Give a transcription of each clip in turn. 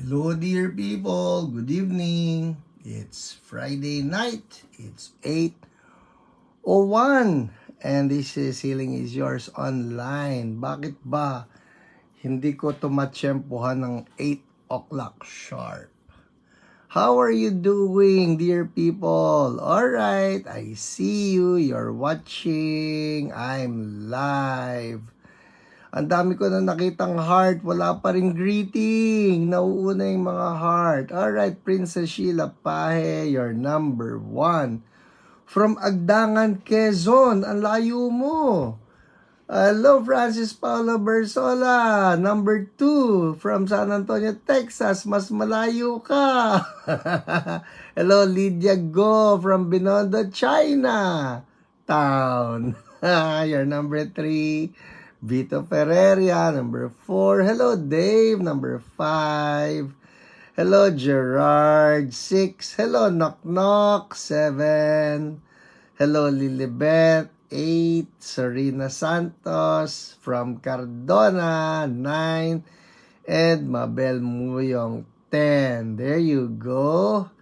Hello dear people, good evening. It's Friday night. It's 8:01 and this is Healing is Yours online. Bakit ba hindi ko tumatsyempohan ng 8 o'clock sharp? How are you doing, dear people? Alright, I see you. You're watching. I'm live. Ang dami ko na nakitang heart, wala pa rin greeting. Nauuna yung mga heart. Alright, Princess Sheila Pahe, you're number 1. From Agdangan, Quezon, ang layo mo. Hello, Francis Paulo Bersola, number 2. From San Antonio, Texas, mas malayo ka. Hello, Lydia Go from Binondo, China town. You're number 3. Vito Ferreria, number 4. Hello, Dave, number 5. Hello, Gerard, 6. Hello, Knock Knock, 7. Hello, Lilibet, 8. Serena Santos from Cardona, 9. And Mabel Muyong, 10. There you go.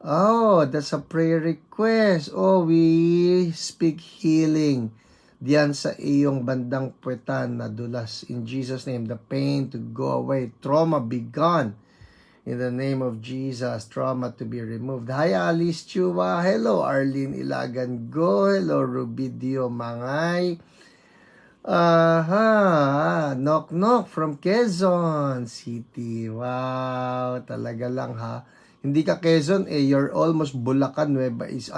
Oh, that's a prayer request. Oh, we speak healing diyan sa iyong bandang puwetan na dulas. In Jesus' name, the pain to go away, trauma be gone. In the name of Jesus, trauma to be removed. Hi, Alice Chua. Hello, Arlene Ilagan Go. Hello, Rubidio Mangay. Knock Knock from Quezon City. Wow, talaga lang ha. Hindi ka Quezon, you're almost Bulacan, Nueva is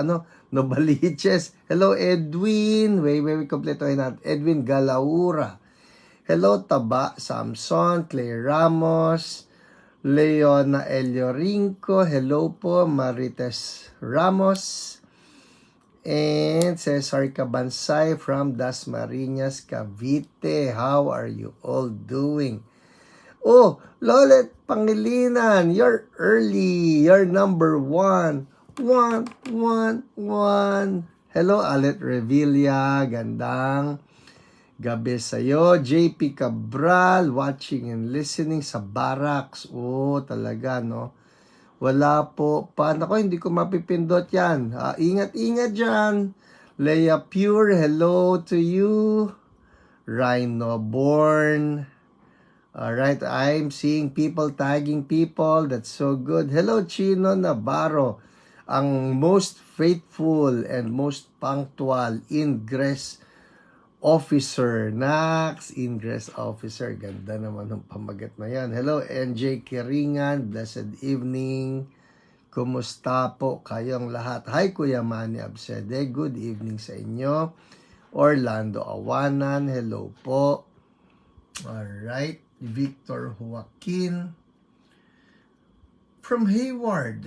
Novaliches. Hello, Edwin. Wait, kompletohin natin. Edwin Galaura. Hello, Taba Samson, Claire Ramos, Leona Elio Rinco. Hello po, Marites Ramos. And Cesar Cabansay from Dasmariñas, Cavite. How are you all doing? Oh, Lolet Pangilinan, you're early. You're number 1. 1. Hello, Alet Revilla. Gandang gabi sa'yo. JP Cabral, watching and listening sa Barracks. Oh, talaga, no? Wala po. Paano ko? Hindi ko mapipindot yan. Ingat dyan. Leia Pure, hello to you. Rhino Born. Alright, I'm seeing people tagging people. That's so good. Hello, Chino Navarro. Ang most faithful and most punctual ingress officer. Nax, ingress officer. Ganda naman ng pamagat na yan. Hello, NJ Kiringan. Blessed evening. Kumusta po kayong lahat? Hi, Kuya Manny Absede. Good evening sa inyo. Orlando Awanan. Hello po. Alright. Victor Joaquin. From Hayward.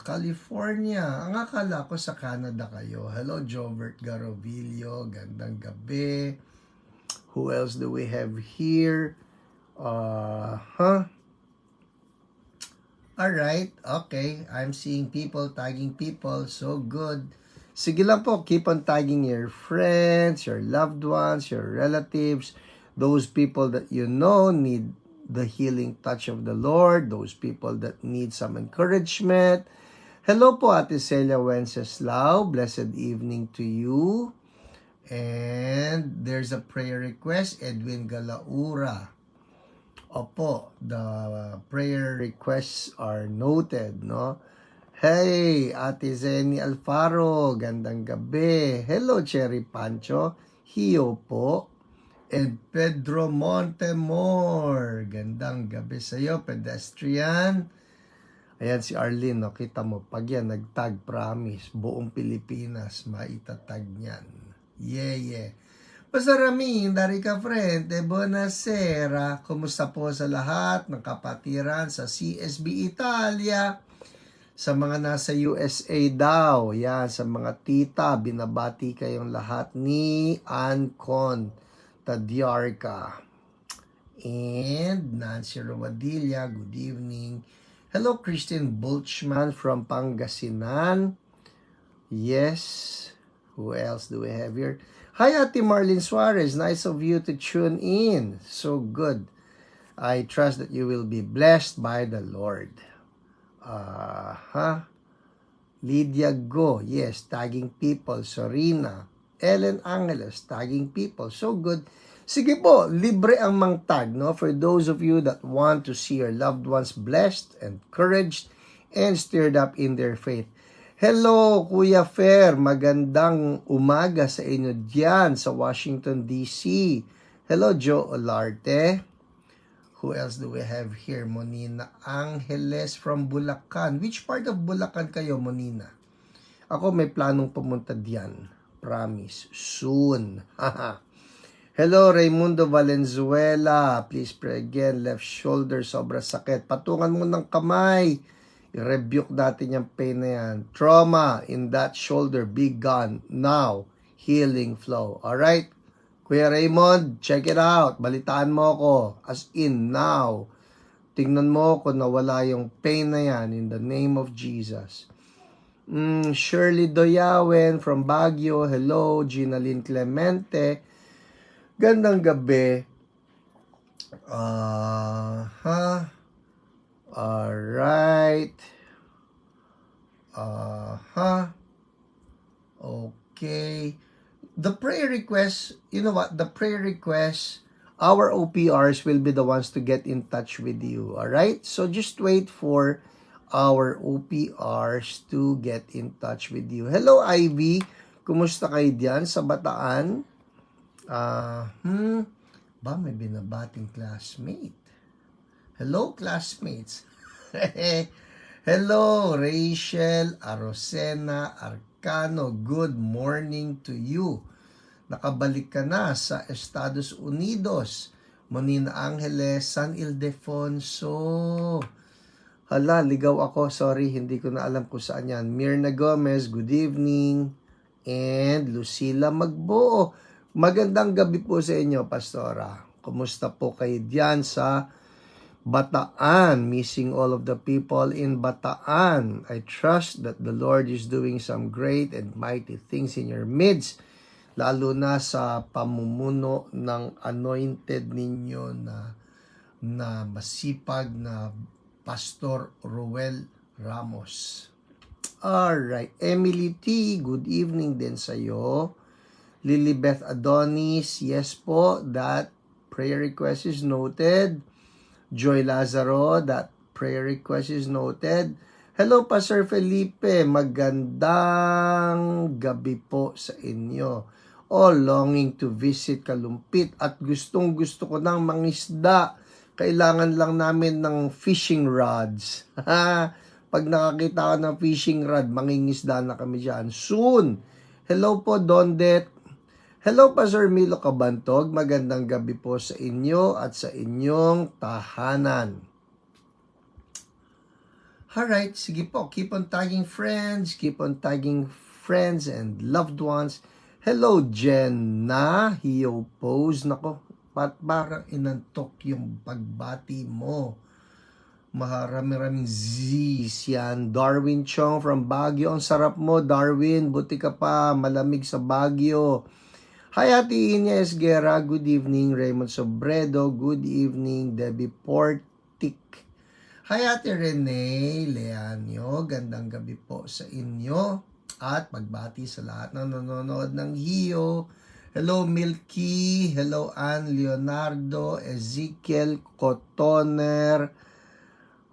California. Ang akala ko sa Canada kayo. Hello, Jovert Garovillo. Gandang gabi. Who else do we have here? Alright, okay. I'm seeing people tagging people. So good. Sige lang po, keep on tagging your friends, your loved ones, your relatives, those people that you know need the healing touch of the Lord, those people that need some encouragement. Hello po, Ate Celia Wenceslao. Blessed evening to you. And there's a prayer request, Edwin Galaura. Opo, the prayer requests are noted, no? Hey, Ate Zeni Alfaro, gandang gabi. Hello, Cherry Pancho. Hiyo po. And Pedro Montemor, gandang gabi sa'yo, pedestrian. Ayan si Arlene, no? Kita mo, pag yan nagtag, promise, buong Pilipinas, maitatag niyan. Yeah. Pasaramin, dari ka friend, buonasera. Kumusta po sa lahat ng kapatiran sa CSB Italia? Sa mga nasa USA daw, yan, sa mga tita, binabati kayong lahat ni Ancon Tadiarca. And Nancy Romadilla, good evening. Hello, Christine Bulchman from Pangasinan. Yes, who else do we have here? Hi, Ate Marlene Suarez. Nice of you to tune in. So good. I trust that you will be blessed by the Lord. Lydia Go, yes, tagging people. Sorina, Ellen Angeles, tagging people. So good. Sige po, libre ang mang-tag, no? For those of you that want to see your loved ones blessed, encouraged, and stirred up in their faith. Hello, Kuya Fer. Magandang umaga sa inyo diyan sa Washington, D.C. Hello, Joe Olarte. Who else do we have here? Monina Angeles from Bulacan. Which part of Bulacan kayo, Monina? Ako may planong pumunta diyan. Promise. Soon. Hello, Raimundo Valenzuela. Please pray again. Left shoulder, sobra sakit. Patungan mo ng kamay. I-rebuke natin yung pain na yan. Trauma in that shoulder, be gone now. Healing flow. Alright? Kuya Raymond, check it out. Balitaan mo ako. As in, now. Tingnan mo kung nawala yung pain na yan in the name of Jesus. Shirley Doyawen from Baguio. Hello, Ginaline Clemente. Gandang gabi. Alright. Okay. The prayer requests, you know what? The prayer requests, our OPRs will be the ones to get in touch with you. Alright? So just wait for our OPRs to get in touch with you. Hello, Ivy. Kumusta kayo diyan sa Bataan? May binabating classmate. Hello, classmates. Hello, Rachel Arosena Arcano. Good morning to you. Nakabalik ka na sa Estados Unidos. Monina Angeles, San Ildefonso. Hala, ligaw ako. Sorry, hindi ko na alam kung saan yan. Mirna Gomez, good evening. And Lucila Magbuo. Magandang gabi po sa inyo, Pastora. Kumusta po kayo diyan sa Bataan? Missing all of the people in Bataan. I trust that the Lord is doing some great and mighty things in your midst. Lalo na sa pamumuno ng anointed ninyo na masipag na Pastor Ruel Ramos. Alright. Emily T, good evening din sa iyo. Lilibeth Adonis, yes po, that prayer request is noted. Joy Lazaro, that prayer request is noted. Hello, Pastor Felipe, magandang gabi po sa inyo. Longing to visit Kalumpit at gustong-gusto ko ng mangisda. Kailangan lang namin ng fishing rods. Pag nakakita ka ng fishing rod, mangingisda na kami dyan. Soon! Hello po, Dondet. Hello, Pastor Milo Cabantog. Magandang gabi po sa inyo at sa inyong tahanan. Alright, sige po. Keep on tagging friends. Keep on tagging friends and loved ones. Hello, Jenna. Hiyo pose. Nako, parang inantok yung pagbati mo. Maraming Z's yan. Darwin Chong from Baguio. Ang sarap mo, Darwin. Buti ka pa. Malamig sa Baguio. Hi, Ate Ines Guerra. Good evening. Raymond Sobredo. Good evening. Debbie Portik. Hi, Ate Rene Leanio. Gandang gabi po sa inyo. At pagbati sa lahat na nanonood ng Hiyo. Hello, Milky. Hello, Ann Leonardo. Ezekiel Cotoner.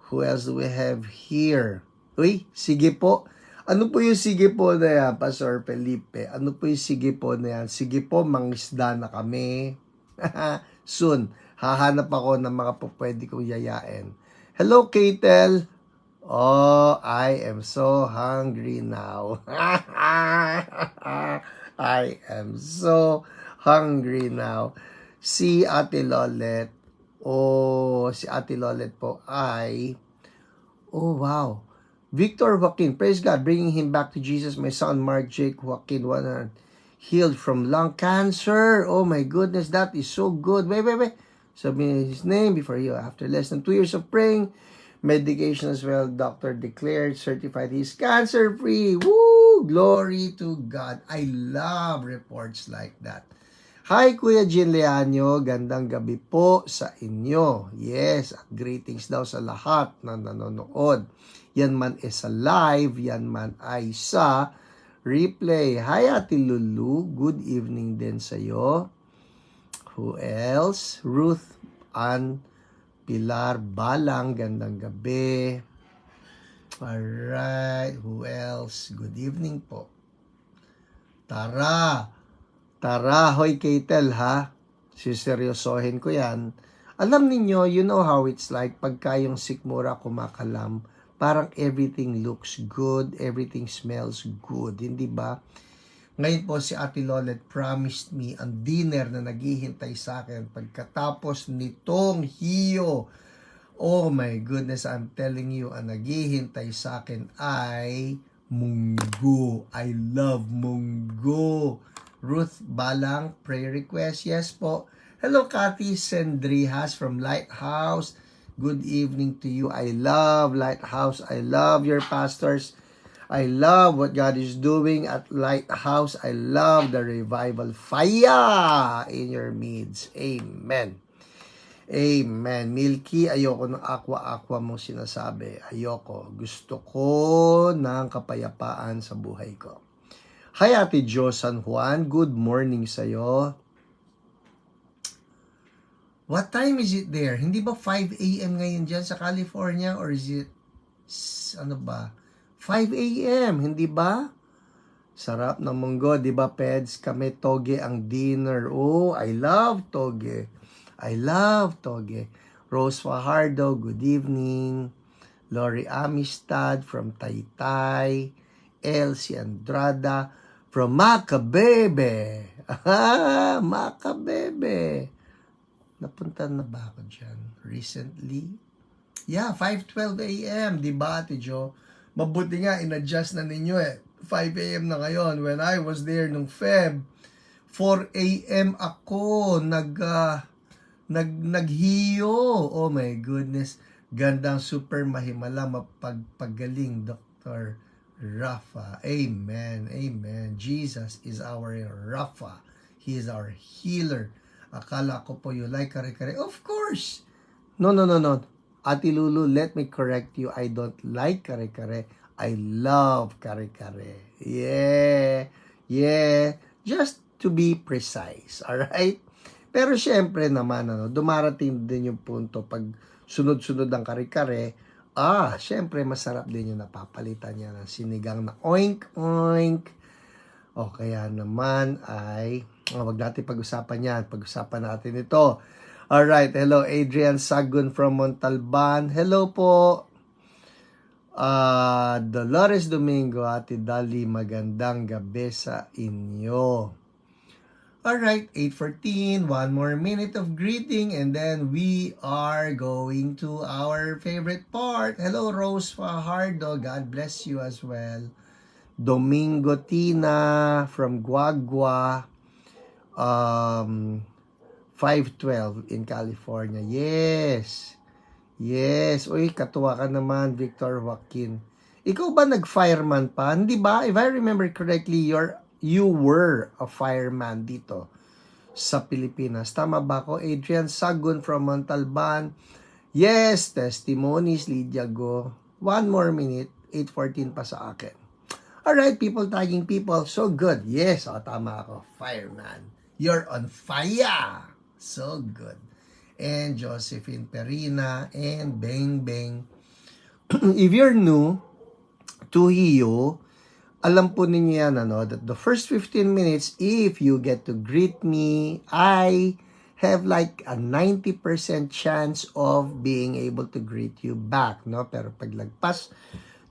Who else do we have here? Uy, sige po. Ano po yung sige po na yan, Pastor Felipe? Ano po yung sige po na yan? Sige po, mangisda na kami. Soon, hahanap ako ng mga pwede kong yayain. Hello, Katel. I am so hungry now. I am so hungry now. Si Ate Lolet. Si Ate Lolet po ay, wow. Victor Joaquin, praise God, bringing him back to Jesus. My son, Mark Jake Joaquin, healed from lung cancer. Oh my goodness, that is so good. Wait. Submit his name before you. After less than 2 years of praying, medication as well, doctor declared, certified he's cancer-free. Woo! Glory to God. I love reports like that. Hi, Kuya Jean Leaño. Gandang gabi po sa inyo. Yes, at greetings daw sa lahat na nanonood. Yan man ay sa live, yan man ay sa replay. Hi, Ate Lulu. Good evening din sa'yo. Who else? Ruth Ann Pilar Balang. Gandang gabi. Alright. Who else? Good evening po. Tara. Tara, hoy Katel ha. Siseryosohin ko yan. Alam ninyo, you know how it's like pagka yung sikmura kumakalam, parang everything looks good, everything smells good, hindi ba? Ngayon po si Ate Lolet promised me ang dinner na naghihintay sa akin pagkatapos nitong hiyo. Oh my goodness, I'm telling you, ang naghihintay sa akin ay munggo. I love munggo. Ruth Balang, prayer request. Yes po. Hello, Kathy Sendrihas from Lighthouse. Good evening to you. I love Lighthouse. I love your pastors. I love what God is doing at Lighthouse. I love the revival fire in your midst. Amen. Amen. Milky, ayoko ng aqua-aqua mong sinasabi. Ayoko. Gusto ko ng kapayapaan sa buhay ko. Hi, Ate Jo San Juan. Good morning sa'yo. What time is it there? Hindi ba 5 a.m. ngayon dyan sa California? Or is it, 5 a.m. Hindi ba? Sarap ng munggo, di ba, Peds? Kami toge ang dinner. Oh, I love toge. I love toge. Rose Fajardo, good evening. Lori Amistad from Taytay. Elsie Andrada from Macabebe. Macabebe. Napunta na ba ako dyan recently? Yeah, 5:12 a.m. Di ba, Ate Jo? Mabuti nga, in-adjust na ninyo eh. 5 a.m. na ngayon. When I was there nung Feb, 4 a.m. ako naghiyo. Oh my goodness. Gandang super mahimala mapagpagaling, Dr. Rafa. Amen. Amen. Jesus is our Rafa. He is our healer. Akala ko po you like kare-kare. Of course. No. Ate Lulu, let me correct you. I don't like kare-kare. I love kare-kare. Yeah. Just to be precise. Alright? Pero syempre naman, dumarating din yung punto pag sunod-sunod ang kare-kare, syempre masarap din yung napapalitan niya ng sinigang na oink-oink. O kaya naman ay, wag natin pag-usapan yan. Pag-usapan natin ito. Alright, hello Adrian Sagun from Montalban. Hello po. Dolores Domingo, Ate Dali, magandang gabi sa inyo. Alright, 8:14, one more minute of greeting and then we are going to our favorite part. Hello Rose Fajardo, God bless you as well. Domingo Tina from Guagua, 5:12 in California. Yes. Uy, katuwa ka naman, Victor Joaquin. Ikaw ba nag-fireman pa? Hindi ba? If I remember correctly, you were a fireman dito sa Pilipinas. Tama ba ako? Adrian Sagun from Montalban. Yes, testimonies, Lydia Go. One more minute, 8:14 pa sa akin. Alright, people tagging people. So good. Yes, tama ako. Fireman. You're on fire. So good. And Josephine Perina and Beng Beng. If you're new to Hiyo, alam po ninyo yan, that the first 15 minutes, if you get to greet me, I have like a 90% chance of being able to greet you back, no? Pero paglagpas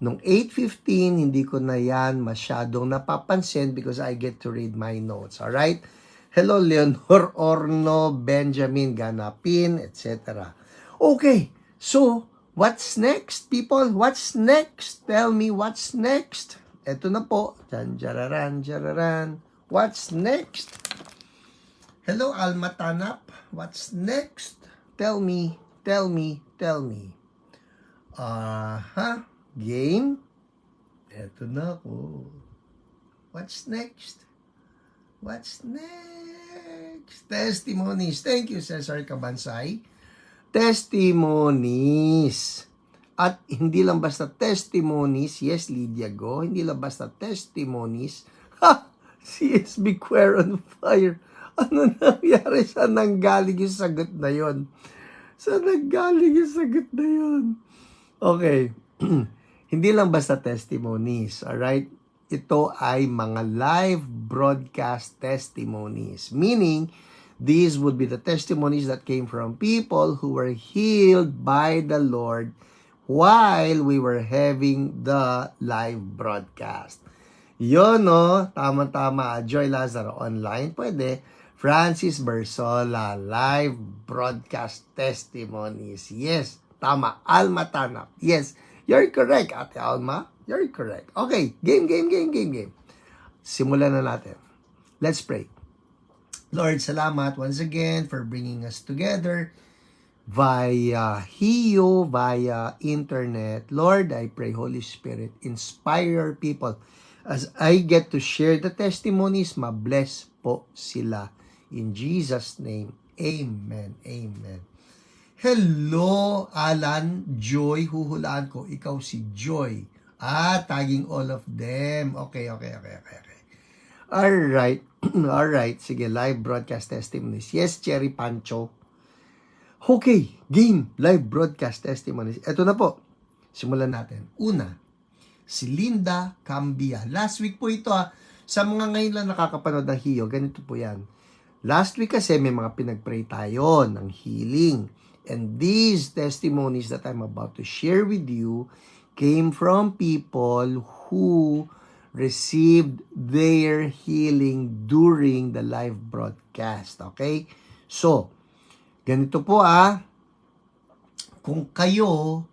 nung 8:15, hindi ko na yan masyadong napapansin because I get to read my notes, alright? Hello, Leonor Orno, Benjamin Ganapin, etc. Okay, so, what's next, people? What's next? Tell me what's next. Eto na po. Jararan. What's next? Hello, Alma Tanap. What's next? Tell me. Game? Eto na po. What's next? What's next? Testimonies. Thank you, Cesar Cabansay. Testimonies. At hindi lang basta testimonies. Yes, Lydia Go. Hindi lang basta testimonies. Ha! CSB Queer on fire. Ano nangyari? Saan nanggaling yung sagot na yon? Saan nanggaling yung sagot na yon? Okay. Hindi lang basta testimonies. Alright? Ito ay mga live broadcast testimonies. Meaning, these would be the testimonies that came from people who were healed by the Lord while we were having the live broadcast. Yun, no? Tama-tama. Joy Lazaro online. Pwede. Francis Bersola, live broadcast testimonies. Yes, tama. Alma Tanap. Yes, you're correct, Ate Alma. You're correct. Okay, game. Simulan na natin. Let's pray. Lord, salamat once again for bringing us together via HIO, via internet. Lord, I pray, Holy Spirit, inspire people. As I get to share the testimonies, ma-bless po sila. In Jesus' name, amen, amen. Hello, Alan, Joy, huhulaan ko, ikaw si Joy. Tagging all of them. Okay. Alright, sige, live broadcast testimonies. Yes, Cherry Pancho. Okay, game, live broadcast testimonies. Ito na po, simulan natin. Una, si Linda Cambia. Last week po ito sa mga ngayon lang nakakapanood ng HIO, ganito po yan. Last week kasi may mga pinag-pray tayo ng healing. And these testimonies that I'm about to share with you came from people who received their healing during the live broadcast. Okay? So, ganito po kung kayo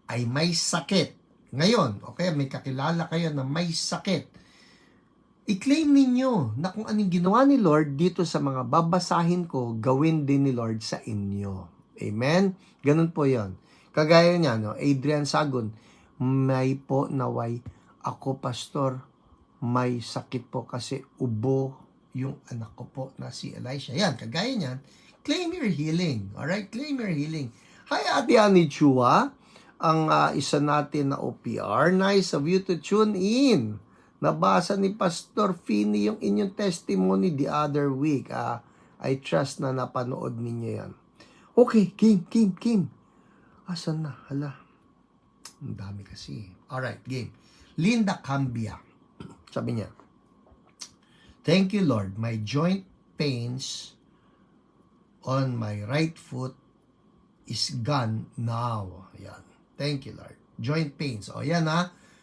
ay may sakit ngayon, okay, may kakilala kayo na may sakit, i-claim ninyo na kung anong ginawa ni Lord dito sa mga babasahin ko, gawin din ni Lord sa inyo. Amen? Ganun po yon. Kagaya niya, Adrian Sagon, may po naway, ako pastor, may sakit po kasi ubo yung anak ko po na si Elisha. Yan, kagaya niyan, claim your healing. Alright? Claim your healing. Hi, Ate Annie Chua, ang isa natin na OPR. Nice of you to tune in. Nabasa ni Pastor Fini yung inyong testimony the other week. I trust na napanood ninyo yan. Okay, game. Asan na? Hala. Ang dami kasi. Alright, game. Linda Cambia. Sabi niya, thank you, Lord. My joint pains on my right foot is gone now. Yan. Thank you, Lord. Joint pains. O yan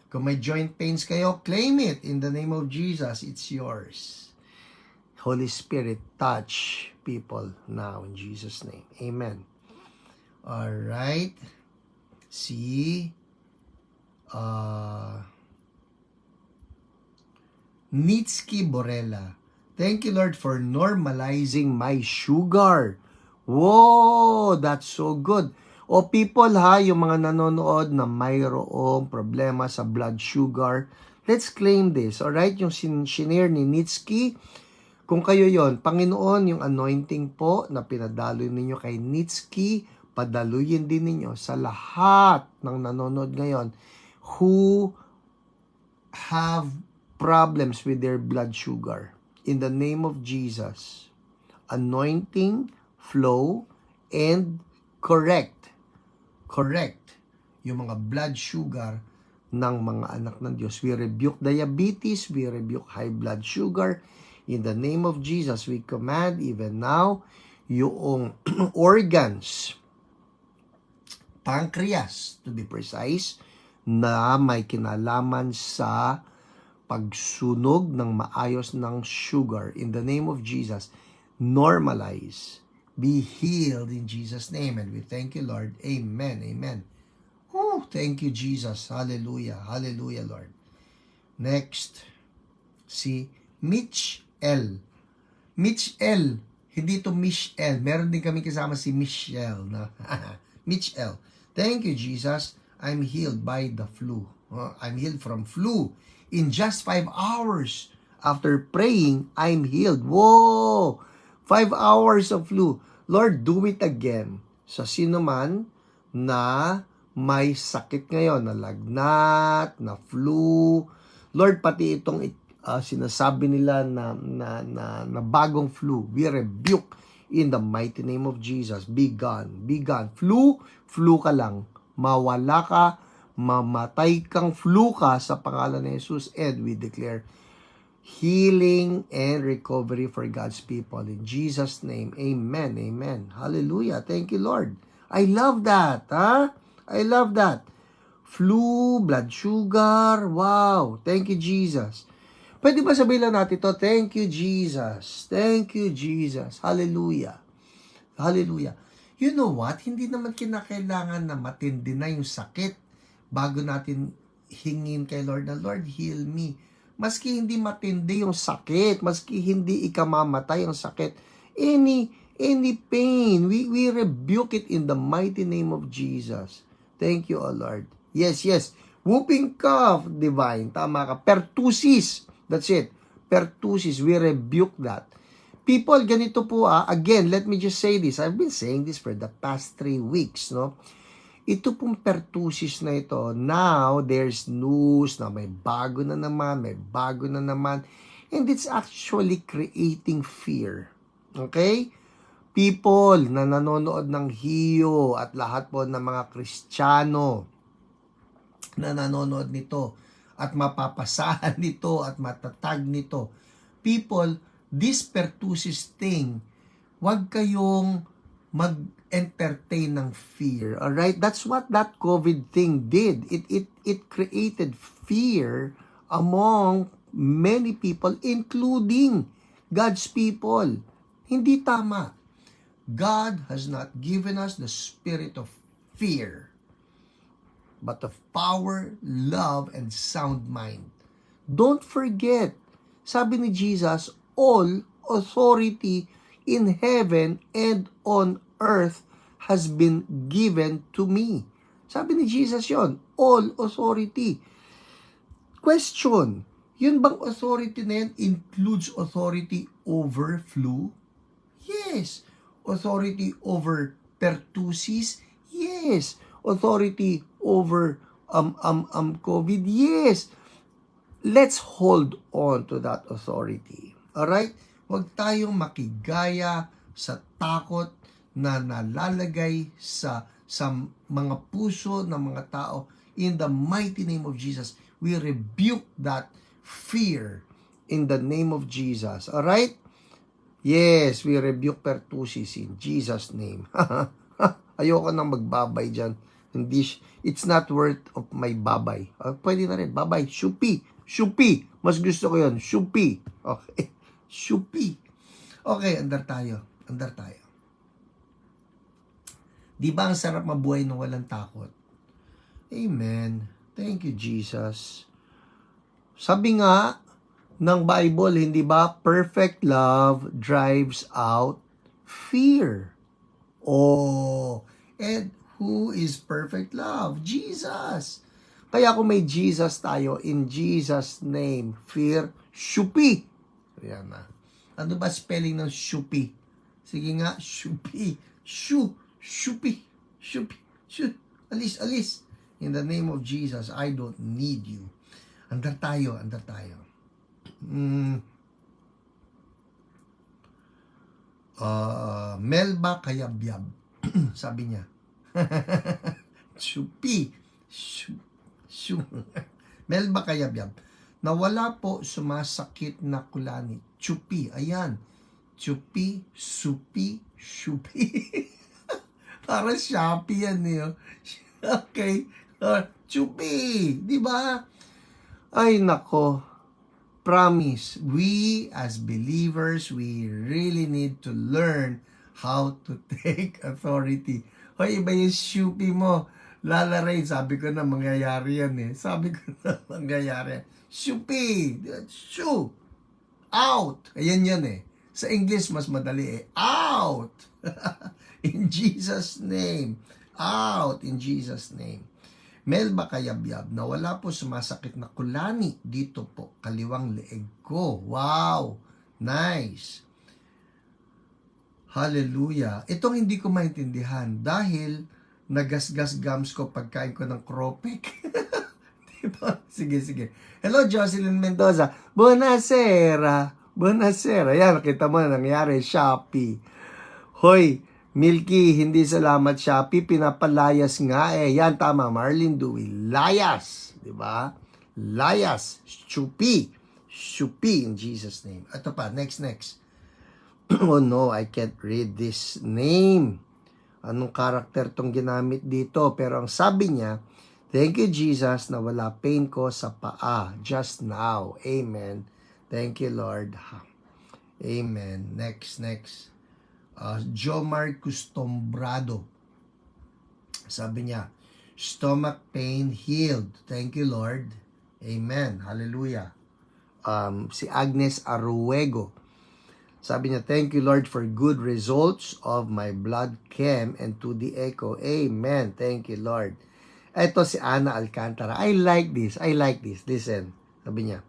Kung may joint pains kayo, claim it in the name of Jesus. It's yours. Holy Spirit, touch people now in Jesus' name. Amen. Alright. See. Nitsky Borella. Thank you, Lord, for normalizing my sugar. Whoa, that's so good. O people yung mga nanonood na mayroong problema sa blood sugar, let's claim this, alright? Yung shinare ni Nitsky, kung kayo yon, Panginoon, yung anointing po na pinadaloy ninyo kay Nitsky, padaluyin din ninyo sa lahat ng nanonood ngayon who have problems with their blood sugar. In the name of Jesus, anointing, flow, and correct yung mga blood sugar ng mga anak ng Diyos. We rebuke diabetes, we rebuke high blood sugar. In the name of Jesus, we command even now yung organs, pancreas to be precise, na may kinalaman sa pagsunog ng maayos ng sugar. In the name of Jesus, normalize. Be healed in Jesus' name. And we thank you, Lord. Amen. Amen. Whew, thank you, Jesus. Hallelujah. Hallelujah, Lord. Next, si Mitch L. Mitch L. Hindi to Mish L. Meron din kami kasama si Michelle. Mitch L. Thank you, Jesus. I'm healed by the flu. I'm healed from flu. In just 5 hours, After praying, I'm healed. Whoa! 5 hours of flu. Lord, do it again. Sa sino man na may sakit ngayon, na lagnat, na flu. Lord, pati itong sinasabi nila na bagong flu, we rebuke in the mighty name of Jesus. Be gone. Be gone. Flu ka lang. Mawala ka, mamatay kang flu ka sa pangalan ni Jesus, and we declare healing and recovery for God's people. In Jesus' name, amen, amen. Hallelujah. Thank you, Lord. I love that, I love that. Flu, blood sugar, wow. Thank you, Jesus. Pwede ba sabihin lang natin to? Thank you, Jesus. Thank you, Jesus. Hallelujah. Hallelujah. You know what? Hindi naman kinakailangan na matindi na yung sakit bago natin hingin kay Lord na, Lord, heal me. Maski hindi matindi yung sakit, maski hindi ikamamatay yung sakit, any pain, we rebuke it in the mighty name of Jesus. Thank you, O Lord. Yes. Whooping cough, divine. Tama ka. Pertussis. That's it. Pertussis. We rebuke that. People, ganito po again, let me just say this. I've been saying this for the past 3 weeks, no? Ito pong pertussis na ito, now there's news na may bago na naman, and it's actually creating fear. Okay? People na nanonood ng HIO at lahat po ng mga Kristiyano na nanonood nito at mapapasahan nito at matatag nito. People, this pertussis thing, wag kayong mag-entertain ng fear. Alright? That's what that COVID thing did. It created fear among many people, including God's people. Hindi tama. God has not given us the spirit of fear, but of power, love, and sound mind. Don't forget, sabi ni Jesus, all authority in heaven and on earth has been given to me. Sabi ni Jesus yon, all authority. Question, yun bang authority na yan includes authority over flu? Yes. Authority over pertussis? Yes. Authority over COVID? Yes. Let's hold on to that authority. Alright? Huwag tayong makigaya sa takot na nalalagay sa mga puso ng mga tao. In the mighty name of Jesus, we rebuke that fear in the name of Jesus. Alright? Yes, we rebuke pertussis in Jesus' name. Ayoko nang magbabay dyan. It's not worth of my babay. Pwede na rin, babay, shupi. Mas gusto ko yun, shupi. Okay, shupi. Okay, andar tayo. Di ba ang sarap mabuhay nung walang takot? Amen. Thank you, Jesus. Sabi nga ng Bible, hindi ba, perfect love drives out fear. Oh, and who is perfect love? Jesus. Kaya kung may Jesus tayo, in Jesus' name, fear, shupi. Ayan na. Ano ba spelling ng shupi? Sige nga, shupi. Shupi. Alis. In the name of Jesus, I don't need you. Andar tayo. Melba Kayabyab. Sabi niya. Shupi. Melba Kayabyab. Nawala po sumasakit na kulani. Chupi. Ayan. Chupi, supi, shupi. Para Shopee yan eh. Okay. Chupi. Diba? Ay nako. Promise, we as believers, we really need to learn how to take authority. Hoy, iba yung shupi mo. Lalaray, sabi ko na mangyayari yan eh. Shupi. Shoo. Out. Ayan yan eh. Sa English, mas madali eh. Out. In Jesus' name. Out in Jesus' name. Melba Kayabyab, na wala po sumasakit na kulani dito po, kaliwang leeg ko. Wow! Nice! Hallelujah! Itong hindi ko maintindihan dahil nagasgas gums ko pagkain ko ng cropek. Diba? Sige, sige. Hello, Jocelyn Mendoza. Buonasera. Buonasera. Yan, nakita mo na nangyari. Shopee. Hoy, Milky, hindi salamat Shopee. Pinapalayas nga eh. Yan, tama. Marlene Dewey. Layas. Diba? Layas. Shupi. Shupi in Jesus' name. Ito pa. Next. Oh no, I can't read this name. Anong karakter tong ginamit dito? Pero ang sabi niya, thank you, Jesus, na wala pain ko sa paa just now. Amen. Thank you, Lord. Amen. Next. Jo Marcus Tombrado. Sabi niya, stomach pain healed. Thank you, Lord. Amen. Hallelujah. Si Agnes Aruego. Sabi niya, thank you, Lord, for good results of my blood chem and 2D echo. Amen. Thank you, Lord. Ito si Ana Alcantara. I like this. Listen. Sabi niya,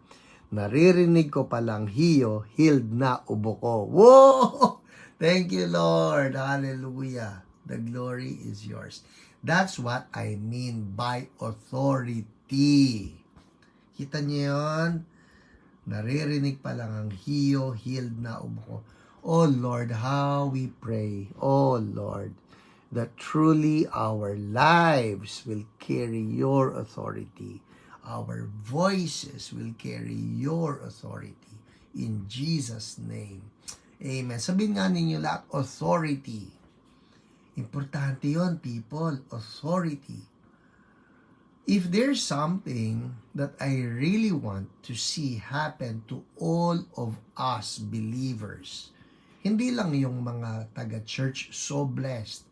naririnig ko palang hiyo, healed na ubo ko. Whoa! Thank you, Lord. Hallelujah. The glory is yours. That's what I mean by authority. Kita niyo yun? Naririnig pa lang ang hiyo, healed na ubo ko. Oh Lord, how we pray. Oh Lord, that truly our lives will carry your authority. Our voices will carry your authority. In Jesus' name. Amen. Sabihin nga ninyo lahat, authority. Importante yon, people. Authority. If there's something that I really want to see happen to all of us believers, hindi lang yung mga taga-church so blessed,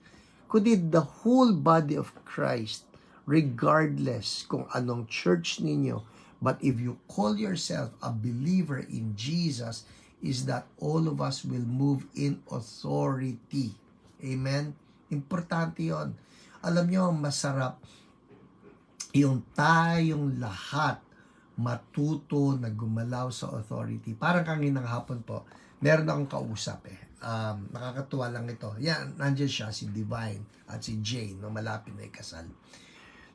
kundi the whole body of Christ, regardless kung anong church ninyo, but if you call yourself a believer in Jesus, is that all of us will move in authority. Amen? Importante yon. Alam nyo, masarap yung tayong lahat matuto na gumalaw sa authority. Parang kaninang hapon po, meron akong kausap nakakatuwa lang ito. Yan, nandiyan siya, si Divine at si Jane, no, malapit na ikasal.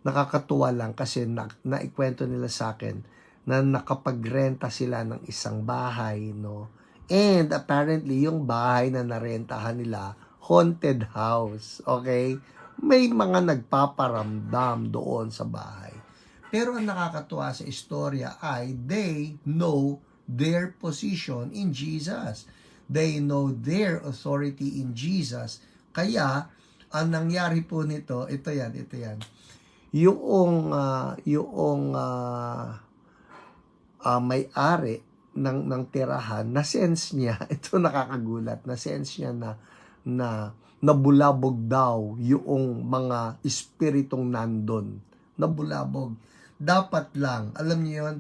Nakakatuwa lang kasi naikwento nila sa akin na nakapagrenta sila ng isang bahay, no? And apparently, yung bahay na narentahan nila, haunted house, okay? May mga nagpaparamdam doon sa bahay. Pero ang nakakatuwa sa istorya ay they know their position in Jesus. They know their authority in Jesus. Kaya, ang nangyari po nito, ito yan. Yung may-ari ng tirahan, na-sense niya, ito nakakagulat, na-sense niya na nabulabog daw yung mga espiritong nandun. Nabulabog. Dapat lang, alam niyo yun,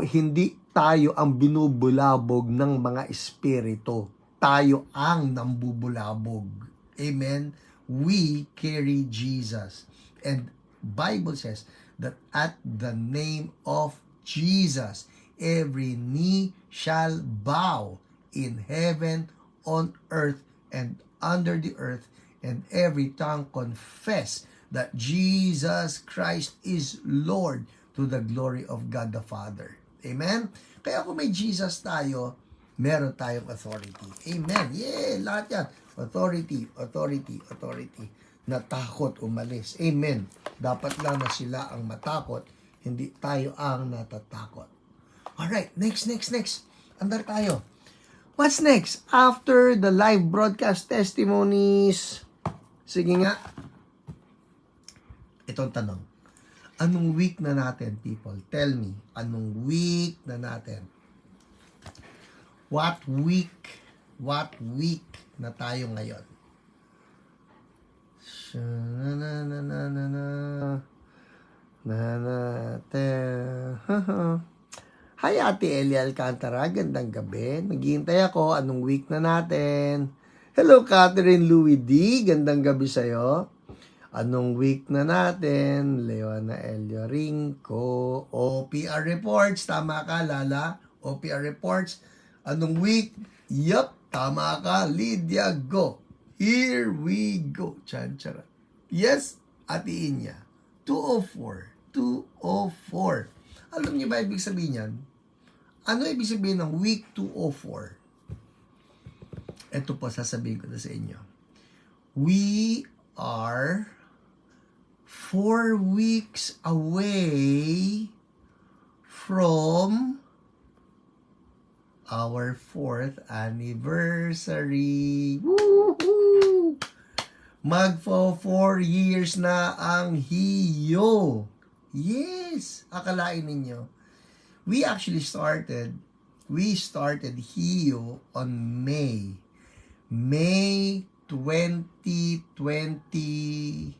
hindi tayo ang binubulabog ng mga espiritu. Tayo ang nambubulabog. Amen? We carry Jesus. And Bible says that at the name of Jesus, every knee shall bow in heaven, on earth, and under the earth, and every tongue confess that Jesus Christ is Lord to the glory of God the Father. Amen? Kaya kung may Jesus tayo, meron tayong authority. Amen? Yeah, lahat yan. Authority. Natakot, umalis. Amen. Dapat lang na sila ang matakot, hindi tayo ang natatakot. Alright, next. Andar tayo. What's next? After the live broadcast testimonies, sige nga, itong tanong. Anong week na natin, people? Tell me, anong week na natin? What week na tayo ngayon? Hi, Ate Elia Alcantara. Gandang gabi. Naghihintay ako. Anong week na natin? Hello, Catherine Louie D. Gandang gabi sa'yo. Anong week na natin? Leona Elio Rinco. OPR reports. Tama ka, Lala. OPR reports. Anong week? Yup, tama ka. Lydia, go. Here we go. Chan-charan. Yes, Ate Inya. 204. 204. Alam niyo ba ibig sabihin yan? Ano ibig sabihin ng week 204? Ito po, sasabihin ko na sa inyo. We are 4 weeks away from our 4th anniversary. Woohoo! Magfo 4 years na ang HIYO. Yes! Akalain ninyo. We started HIYO on May 2020.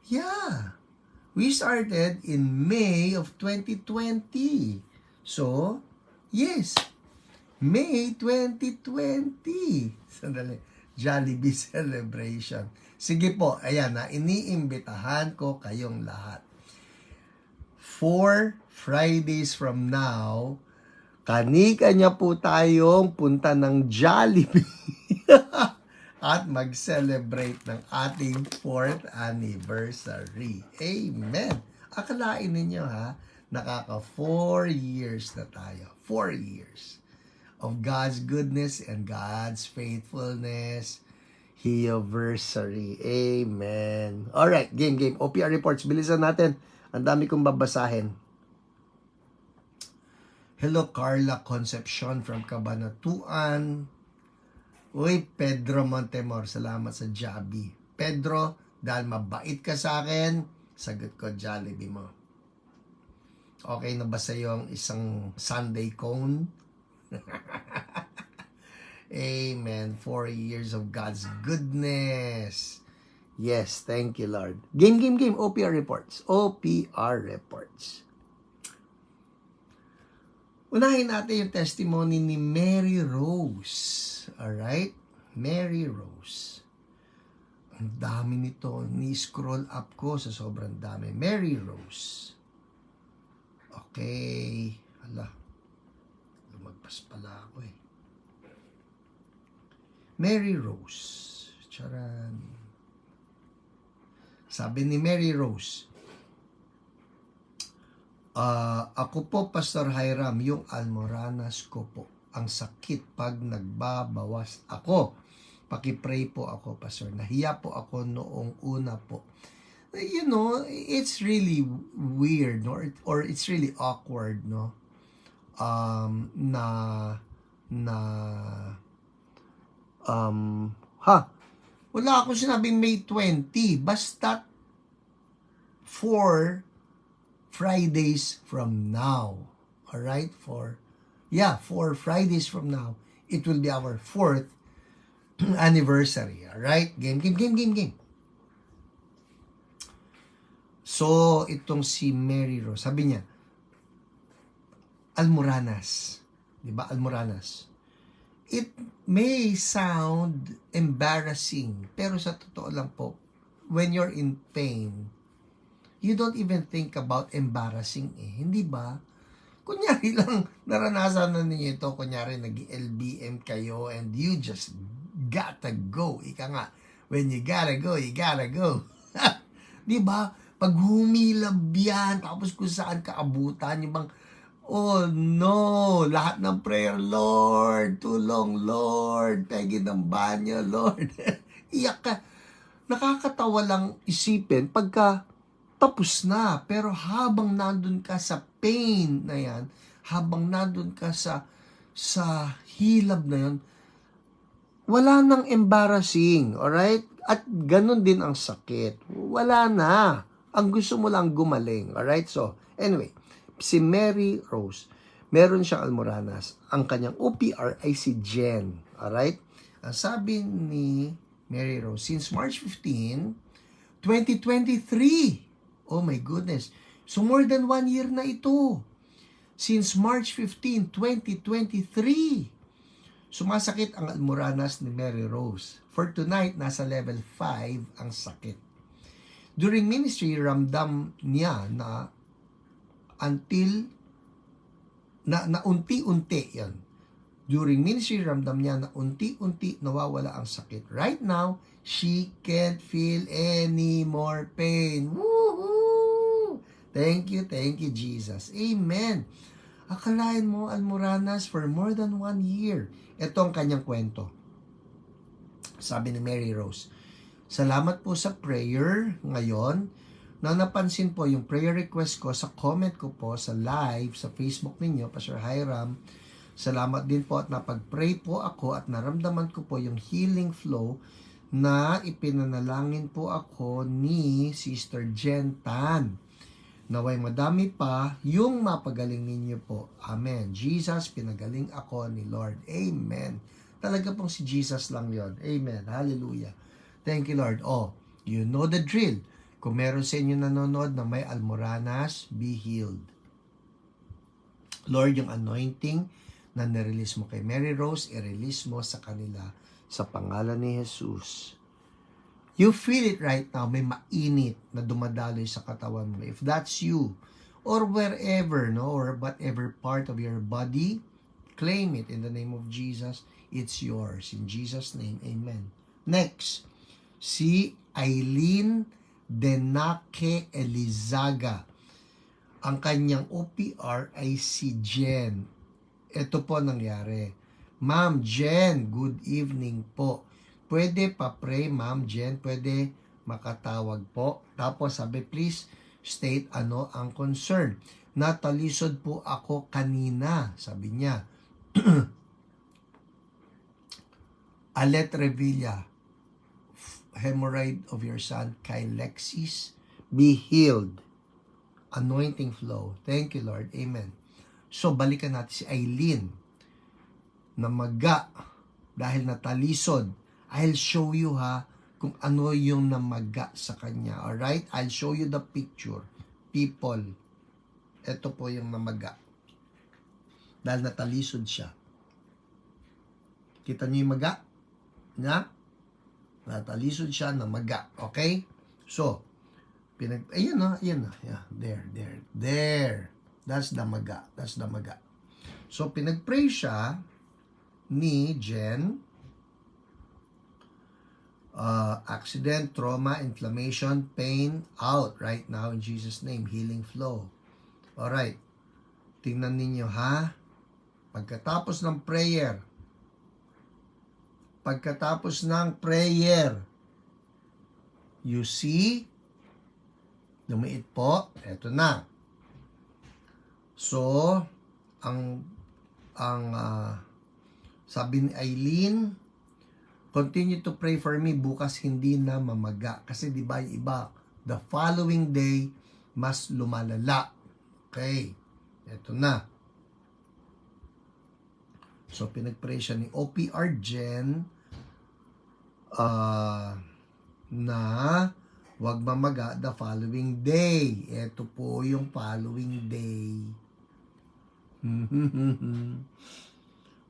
Yeah. We started in May of 2020. So, yes. May 2020. Sandali. Jollibee celebration. Sige po, ayan na. Iniimbitahan ko kayong lahat. 4 Fridays from now, kani-kanya po tayong punta ng Jollibee at mag-celebrate ng ating 4th anniversary. Amen. Akalain ninyo ha, nakaka 4 years na tayo. 4 years of God's goodness and God's faithfulness. HIYOversary. Amen. Alright, game. OPR reports. Bilisan natin. Ang dami kong babasahin. Hello, Carla Concepcion from Cabanatuan. Uy, Pedro Montemor, salamat sa Jabi. Pedro, dahil mabait ka sa akin, sagot ko Jollibee mo. Okay na ba sa iyo ang isang Sunday cone? Amen. 4 years of God's goodness. Yes, thank you, Lord. Game. OPR reports. Unahin natin yung testimony ni Mary Rose. Alright? Mary Rose. Ang dami nito. Ni-scroll up ko sa sobrang dami. Mary Rose. Okay. Hala. Lumagpas pala ako eh. Mary Rose. Charan. Sabi ni Mary Rose, ako po, Pastor Hiram, yung almoranas ko po. Ang sakit pag nagbabawas ako. Paki-pray po ako, Pastor. Nahiya po ako noong una po. You know, it's really weird, no? Or it's really awkward, no? Wala akong sinabing May 20. Basta 4 Fridays from now. Alright? 4 Fridays from now. It will be our 4th anniversary. Alright? Game. So, itong si Mary Rose, sabi niya, almoranas. Diba? Almoranas. It may sound embarrassing, pero sa totoo lang po, when you're in pain, you don't even think about embarrassing eh. Hindi ba? Kunyari lang, naranasan na ninyo ito, kunyari nag-LBM kayo and you just gotta go. Ika nga, when you gotta go, you gotta go. Di ba? Pag humilab yan, tapos kung saan kaabutan, yung bang, oh no, lahat ng prayer, Lord, tulong, Lord, pegi ng banyo, Lord. Iyak ka. Nakakatawa lang isipin pagka tapos na. Pero habang nandun ka sa pain na yan, habang nandun ka sa hilab na yan, wala nang embarrassing, alright? At ganun din ang sakit. Wala na. Ang gusto mo lang gumaling, alright? So, anyway, si Mary Rose, meron siyang almoranas. Ang kanyang OPR ay si Jen. Alright? Ang sabi ni Mary Rose, since March 15, 2023. Oh my goodness. So more than 1 year na ito. Since March 15, 2023. Sumasakit ang almoranas ni Mary Rose. For tonight, nasa level 5 ang sakit. During ministry, ramdam niya na unti-unti yan. During ministry, ramdam niya na unti-unti nawawala ang sakit. Right now, she can't feel any more pain. Woohoo! Thank you, Jesus. Amen. Akalain mo, almoranas for more than 1 year. Ito ang kanyang kwento. Sabi ni Mary Rose, salamat po sa prayer ngayon na napansin po yung prayer request ko sa comment ko po sa live sa Facebook ninyo, Pastor Hiram. Salamat din po at napag-pray po ako at naramdaman ko po yung healing flow na ipinanalangin po ako ni Sister Jen Tan. Naway madami pa yung mapagaling ninyo po. Amen. Jesus, pinagaling ako ni Lord. Amen. Talaga pong si Jesus lang yon. Amen. Hallelujah. Thank you, Lord. Oh, you know the drill. Kung meron sa inyo nanonood na may almoranas, be healed. Lord, yung anointing na nirelease mo kay Mary Rose, i-release mo sa kanila sa pangalan ni Jesus. You feel it right now, may mainit na dumadaloy sa katawan mo. If that's you, or wherever, no, or whatever part of your body, claim it in the name of Jesus. It's yours. In Jesus' name, amen. Next, si Aileen Denake Elizaga. Ang kanyang OPR ay si Jen. Ito po nangyari. Ma'am Jen, good evening po. Pwede pa-pray, Ma'am Jen. Pwede makatawag po. Tapos sabi, please state ano ang concern. Natalisod po ako kanina, sabi niya. Alet Revilla, hemorrhoid of your son, kay Lexis, be healed. Anointing flow. Thank you, Lord. Amen. So, balikan natin si Aileen. Namaga dahil natalisod. I'll show you kung ano yung namaga sa kanya. Alright? I'll show you the picture. People. Ito po yung namaga. Dahil natalisod siya. Kita niyo yung maga? Na? Natalisod siya, namaga. Okay? So, ayan na. Yeah, there. That's the maga. So, pinag-pray siya ni Jen. Accident, trauma, inflammation, pain, out right now in Jesus' name. Healing flow. Alright. Tingnan ninyo Pagkatapos ng prayer, you see, lumiit po, eto na. So, sabi ni Aileen, continue to pray for me, bukas hindi na mamaga. Kasi di ba yung iba, the following day, mas lumalala. Okay, eto na. So, pinag-pray siya ni OPR Jen na wag mamaga the following day. Ito po yung following day.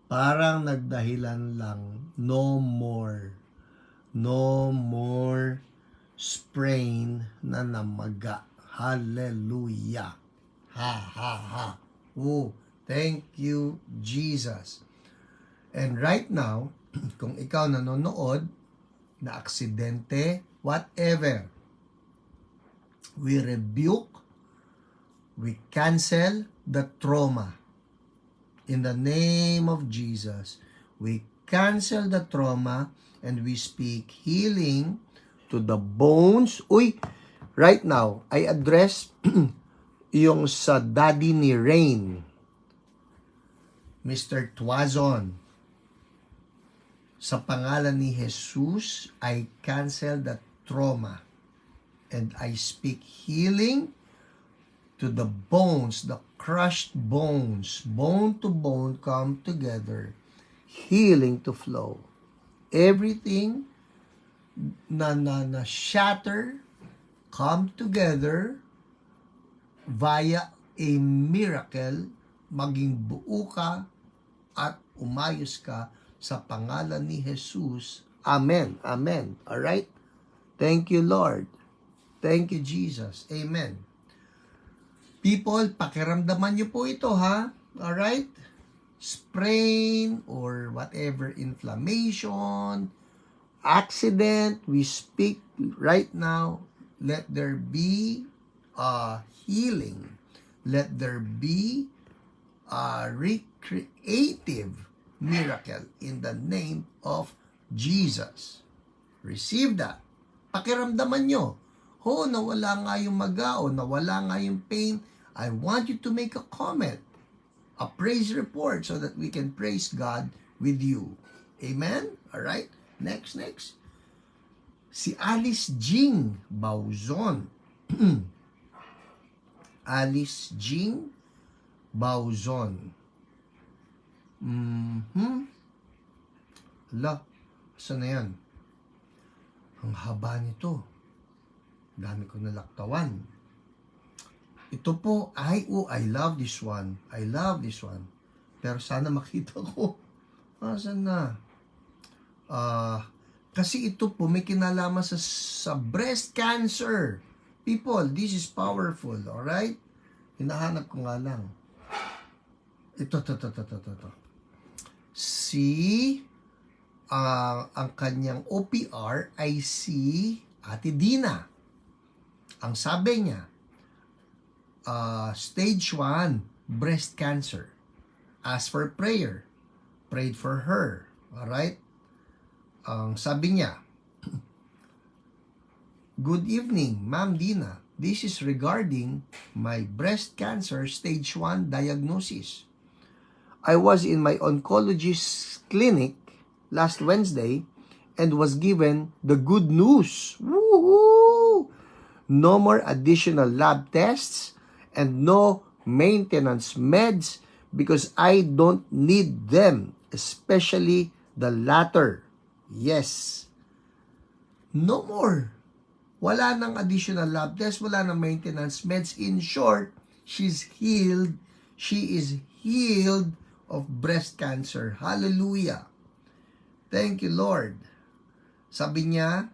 Parang nagdahilan lang. No more sprain na namaga. Hallelujah. Ha. Oh, thank you, Jesus. And right now, kung ikaw nanonood, na aksidente, whatever, we rebuke, we cancel the trauma. In the name of Jesus, we cancel the trauma and we speak healing to the bones. Right now, I address yung sa daddy ni Rain, Mr. Tuazon. Sa pangalan ni Jesus, I cancel the trauma and I speak healing to the bones, the crushed bones, bone to bone come together, healing to flow. Everything na shatter come together via a miracle, maging buo ka at umayos ka Sa pangalan ni Jesus. Amen. Amen. Alright? Thank you, Lord. Thank you, Jesus. Amen. People, pakiramdaman nyo po ito, ha? Alright? Sprain or whatever, inflammation, accident, we speak right now. Let there be healing. Let there be a recreative miracle in the name of Jesus. Receive that. Pakiramdaman nyo. Nawala nga yung maga o nawala nga yung pain. I want you to make a comment, a praise report so that we can praise God with you. Amen? Alright? Next. Si Alice Jing Bauzon. Alice Jing Bauzon. Saan na yan? Ang haba nito. Dami ko nalaktawan. Ito po, I love this one. I love this one. Pero sana makita ko. Saan na? Kasi ito po, may kinalaman sa breast cancer. People, this is powerful. Alright? Hinahanap ko nga lang. Ito. Ang kanyang OPR ay si Ate Dina. Ang sabi niya, stage 1, breast cancer. Ask for prayer. Prayed for her. Alright? Ang sabi niya, Good evening, Ma'am Dina. This is regarding my breast cancer stage 1 diagnosis. I was in my oncologist clinic last Wednesday and was given the good news. Woohoo! No more additional lab tests and no maintenance meds because I don't need them, especially the latter. Yes. No more. Wala nang additional lab test, wala nang maintenance meds. In short, she's healed. She is healed of breast cancer. Hallelujah. Thank you, Lord. Sabi niya,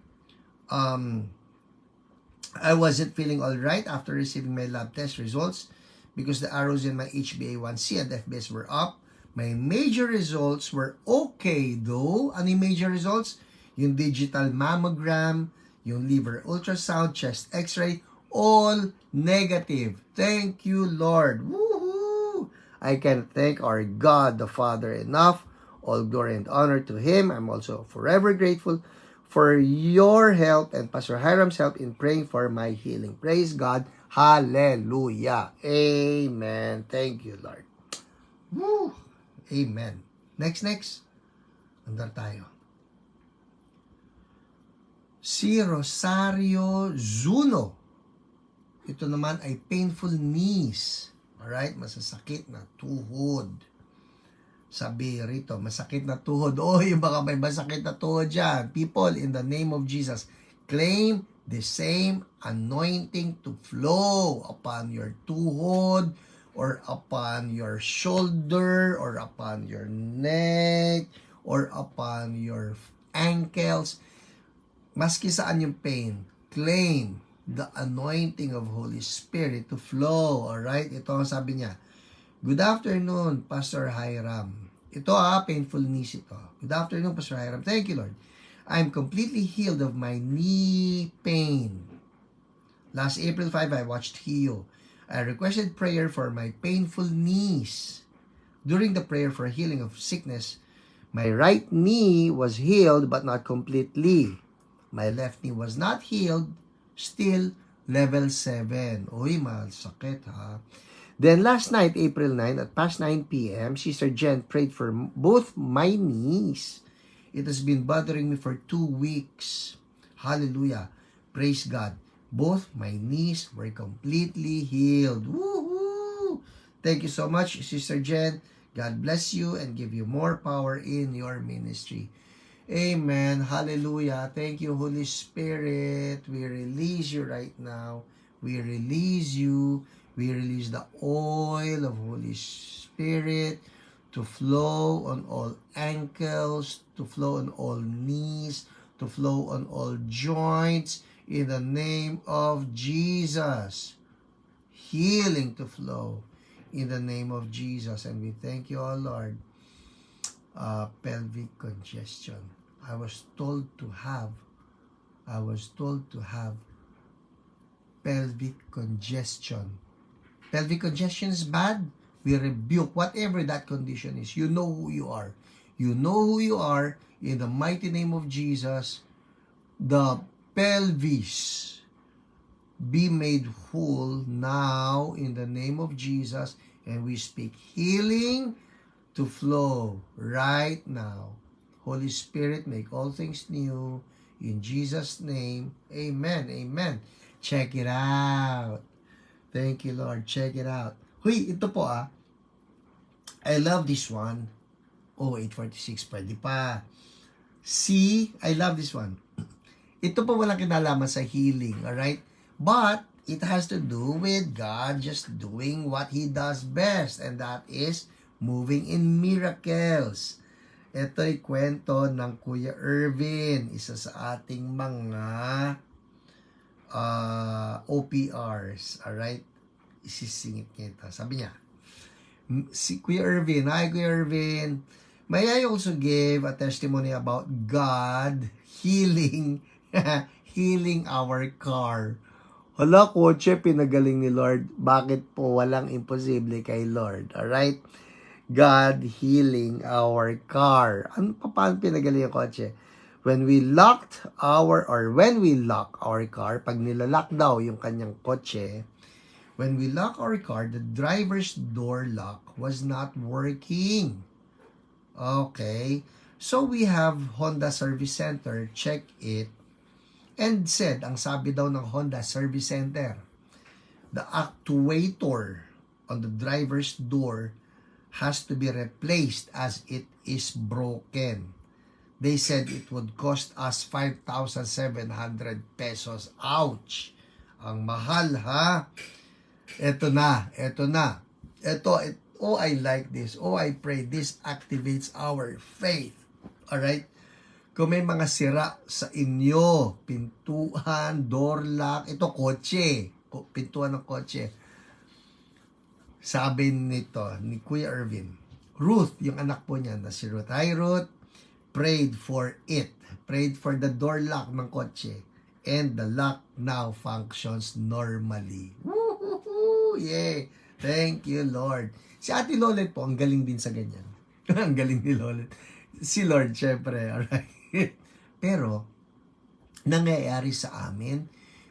I wasn't feeling all right after receiving my lab test results because the arrows in my HbA1c and FBS were up. My major results were okay though. Ano yung major results? Yung digital mammogram, yung liver ultrasound, chest x-ray, all negative. Thank you, Lord. Woohoo! I can thank our God the Father enough. All glory and honor to Him. I'm also forever grateful for your help and Pastor Hiram's help in praying for my healing. Praise God. Hallelujah. Amen. Thank you, Lord. Woo! Amen. Next. Andar tayo. Si Rosario Zuno. Ito naman ay painful knees. Alright? Masasakit na tuhod. Sabi rito, masakit na tuhod. Yung baka may masakit na tuhod dyan. People, in the name of Jesus, claim the same anointing to flow upon your tuhod, or upon your shoulder, or upon your neck, or upon your ankles. Maski saan yung pain, claim the anointing of Holy Spirit to flow. Alright? Ito ang sabi niya. Good afternoon, Pastor Hiram. Ito painful knees ito. Good afternoon, Pastor Hiram. Thank you, Lord. I'm completely healed of my knee pain. Last April 5, I watched Hio. I requested prayer for my painful knees. During the prayer for healing of sickness, my right knee was healed but not completely. My left knee was not healed, still level 7. Uy, masakit ha. Then last night, April 9, at past 9 p.m., Sister Jen prayed for both my knees. It has been bothering me for 2 weeks. Hallelujah. Praise God. Both my knees were completely healed. Woohoo! Thank you so much, Sister Jen. God bless you and give you more power in your ministry. Amen. Hallelujah. Thank you, Holy Spirit. We release you right now. We release you. We release the oil of Holy Spirit to flow on all ankles, to flow on all knees, to flow on all joints, in the name of Jesus. Healing to flow in the name of Jesus. And we thank you, oh Lord. Pelvic congestion. I was told to have pelvic congestion. Pelvic congestion is bad. We rebuke whatever that condition is. You know who you are. You know who you are. In the mighty name of Jesus, the pelvis be made whole now in the name of Jesus. And we speak healing to flow right now. Holy Spirit, make all things new. In Jesus' name, amen, amen. Check it out. Thank you, Lord. Check it out. Huy, ito po I love this one. Oh, 846, pwede pa. See, I love this one. Ito po walang kinalaman sa healing, alright? But, it has to do with God just doing what He does best. And that is moving in miracles. Ito'y kwento ng Kuya Irvin, isa sa ating mga OPRs. Alright? Isisingit kita. Sabi niya, si Kuya Irvin, hi Kuya Irvin, may I also give a testimony about God healing healing our car. Hala, kotse, pinagaling ni Lord. Bakit po walang imposible kay Lord? Alright? God healing our car. Ano pa paano pinagaling yung kotse? When we lock our car, pag nilalak daw yung kanyang kotse, when we lock our car, the driver's door lock was not working. Okay. So we have Honda Service Center check it and said, ang sabi daw ng Honda Service Center, the actuator on the driver's door has to be replaced as it is broken. They said it would cost us 5,700 pesos. Ouch! Ang mahal, ha? Ito na. Oh, I like this. Oh, I pray this activates our faith. Alright? Kung may mga sira sa inyo, pintuan, door lock, ito kotse, pintuan ng kotse. Sabi nito, ni Kuya Irvin, Ruth, yung anak po niya na si Ruth. Hi Ruth, prayed for it. Prayed for the door lock ng kotse. And the lock now functions normally. Woohoo! Yay! Thank you, Lord. Si Ate Lolet po, ang galing din sa ganyan. Ang galing ni Lolet. Si Lord, syempre. Alright? Pero, nangyayari sa amin,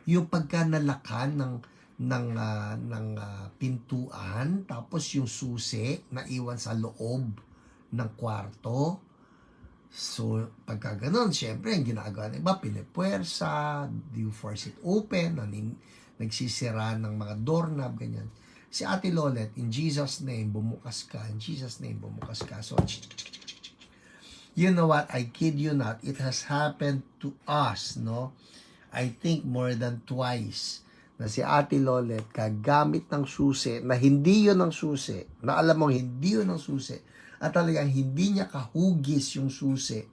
yung pagka nalakan ng pintuan, tapos yung susi na iwan sa loob ng kwarto. So, pagka ganun, syempre, ang ginagawa ng iba, pinipuwersa, you force it open, nagsisira ng mga doorknob, ganyan. Si Ate Lolet, in Jesus' name, bumukas ka. In Jesus' name, bumukas ka. So, you know what? I kid you not. It has happened to us, no? I think more than twice na si Ate Lolet kagamit ng susi na hindi yun ang susi. Na alam mo, hindi yun ang susi. At talagang hindi niya kahugis yung susi.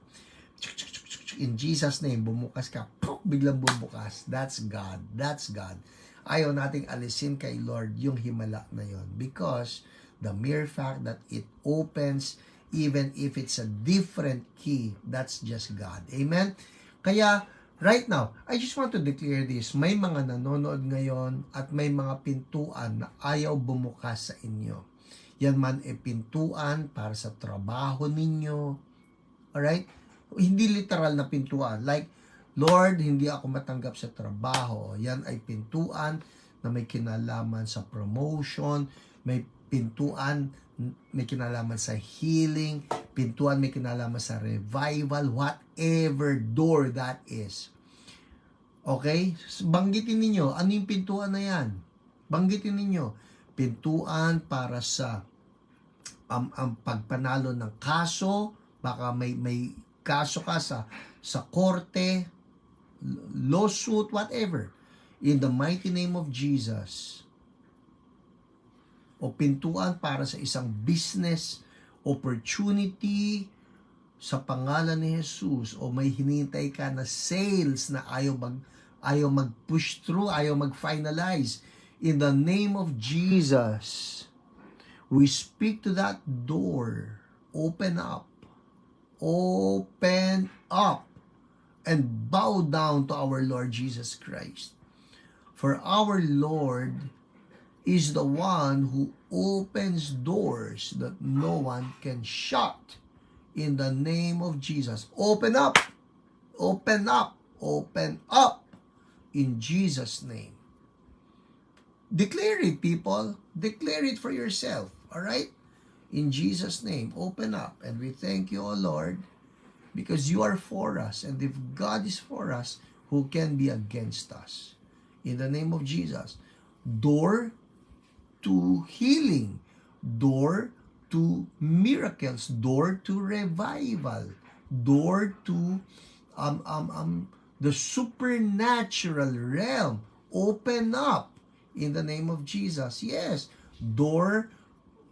In Jesus' name, bumukas ka. Biglang bumukas. That's God. That's God. Ayaw nating alisin kay Lord yung himala na yon, because the mere fact that it opens, even if it's a different key, that's just God. Amen? Kaya, right now, I just want to declare this. May mga nanonood ngayon at may mga pintuan na ayaw bumukas sa inyo. Yan man pintuan para sa trabaho ninyo. Alright? Hindi literal na pintuan. Like, Lord, hindi ako matanggap sa trabaho. Yan ay pintuan na may kinalaman sa promotion, may pintuan, may kinalaman sa healing, pintuan may kinalaman sa revival, whatever door that is. Okay? Banggitin ninyo, ano yung pintuan na yan? Banggitin ninyo, pintuan para sa ang pagpanalo ng kaso, baka may kaso ka sa korte, lawsuit, whatever, in the mighty name of Jesus. O pintuan para sa isang business, opportunity sa pangalan ni Jesus, o may hinintay ka na sales na ayaw mag-push through, ayaw mag-finalize, in the name of Jesus, we speak to that door. Open up, and bow down to our Lord Jesus Christ. For our Lord is the one who opens doors that no one can shut. In the name of Jesus, open up, open up, open up, in Jesus' name. Declare it, people. Declare it for yourself, all right? In Jesus' name, open up. And we thank you, O Lord, because you are for us. And if God is for us, who can be against us? In the name of Jesus. Door to healing. Door to miracles, door to revival, door to the supernatural realm. Open up in the name of Jesus. Yes, door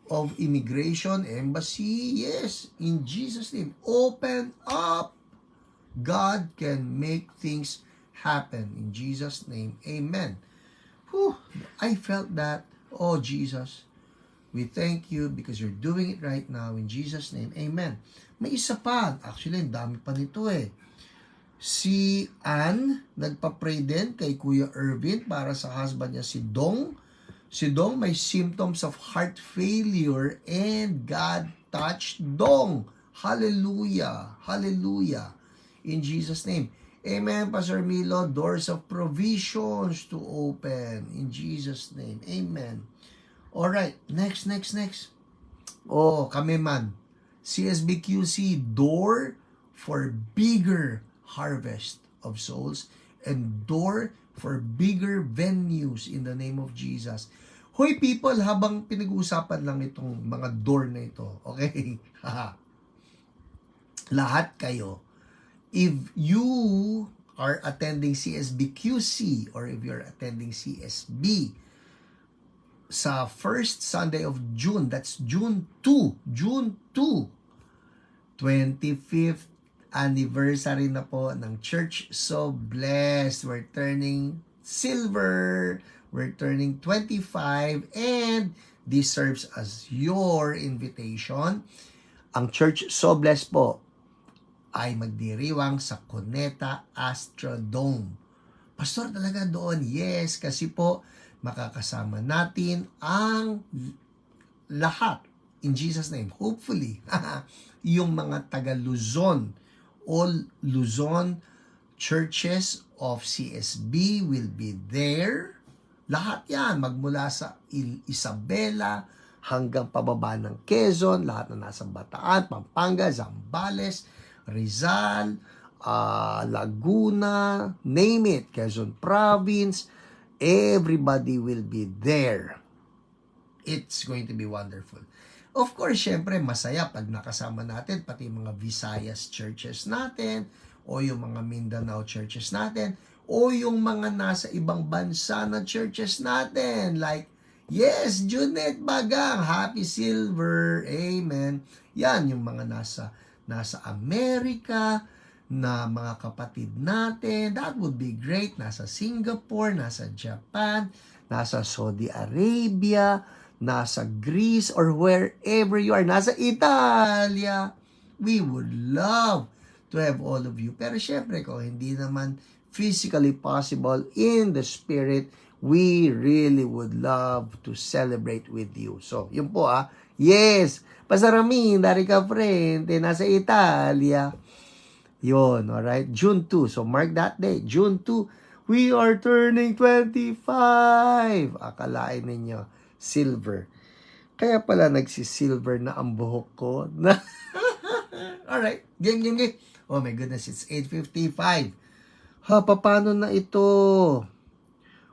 of immigration, embassy. Yes, in Jesus' name. Open up. God can make things happen in Jesus' name. Amen. Whew, I felt that. Oh, Jesus, we thank you because you're doing it right now in Jesus' name. Amen. May isa pa. Actually, ang dami pa nito eh. Si Ann, nagpa-pray din kay Kuya Irvin para sa husband niya si Dong. Si Dong may symptoms of heart failure and God touched Dong. Hallelujah. Hallelujah. In Jesus' name. Amen, Pastor Milo. Doors of provisions to open. In Jesus' name. Amen. Alright, next. Oh, kami man. CSBQC, door for bigger harvest of souls and door for bigger venues in the name of Jesus. Hoy people, habang pinag-uusapan lang itong mga door na ito, okay? Lahat kayo, if you are attending CSBQC or if you're attending CSB, sa first Sunday of June, that's June 25th anniversary na po ng Church So Blessed. We're turning silver, we're turning 25, and this serves as your invitation. Ang Church So Blessed po ay magdiriwang sa Cuneta Astrodome. Pastor, talaga doon? Yes, kasi po makakasama natin ang lahat in Jesus' name. Hopefully, yung mga taga Luzon, all Luzon churches of CSB will be there. Lahat yan, magmula sa Isabela hanggang pababa ng Quezon, lahat na nasa Bataan, Pampanga, Zambales, Rizal, Laguna, name it, Quezon Province, everybody will be there. It's going to be wonderful. Of course, syempre, masaya pag nakasama natin, pati mga Visayas churches natin, o yung mga Mindanao churches natin, o yung mga nasa ibang bansa na churches natin. Like, yes, Junet Bagang, Happy Silver, amen. Yan, yung mga nasa Amerika, na mga kapatid natin, that would be great. Nasa Singapore, nasa Japan, nasa Saudi Arabia, nasa Greece, or wherever you are, nasa Italia. We would love to have all of you. Pero syempre, kung hindi naman physically possible, in the spirit, we really would love to celebrate with you. So, yun po Yes, Pasaramin, dari ka friend, nasa Italia. Yun, alright? June 2. So, mark that day. June 2. We are turning 25. Akalain ninyo, silver. Kaya pala nagsisilver na ang buhok ko. Alright. Game. Oh my goodness, it's 8:55. Paano na ito?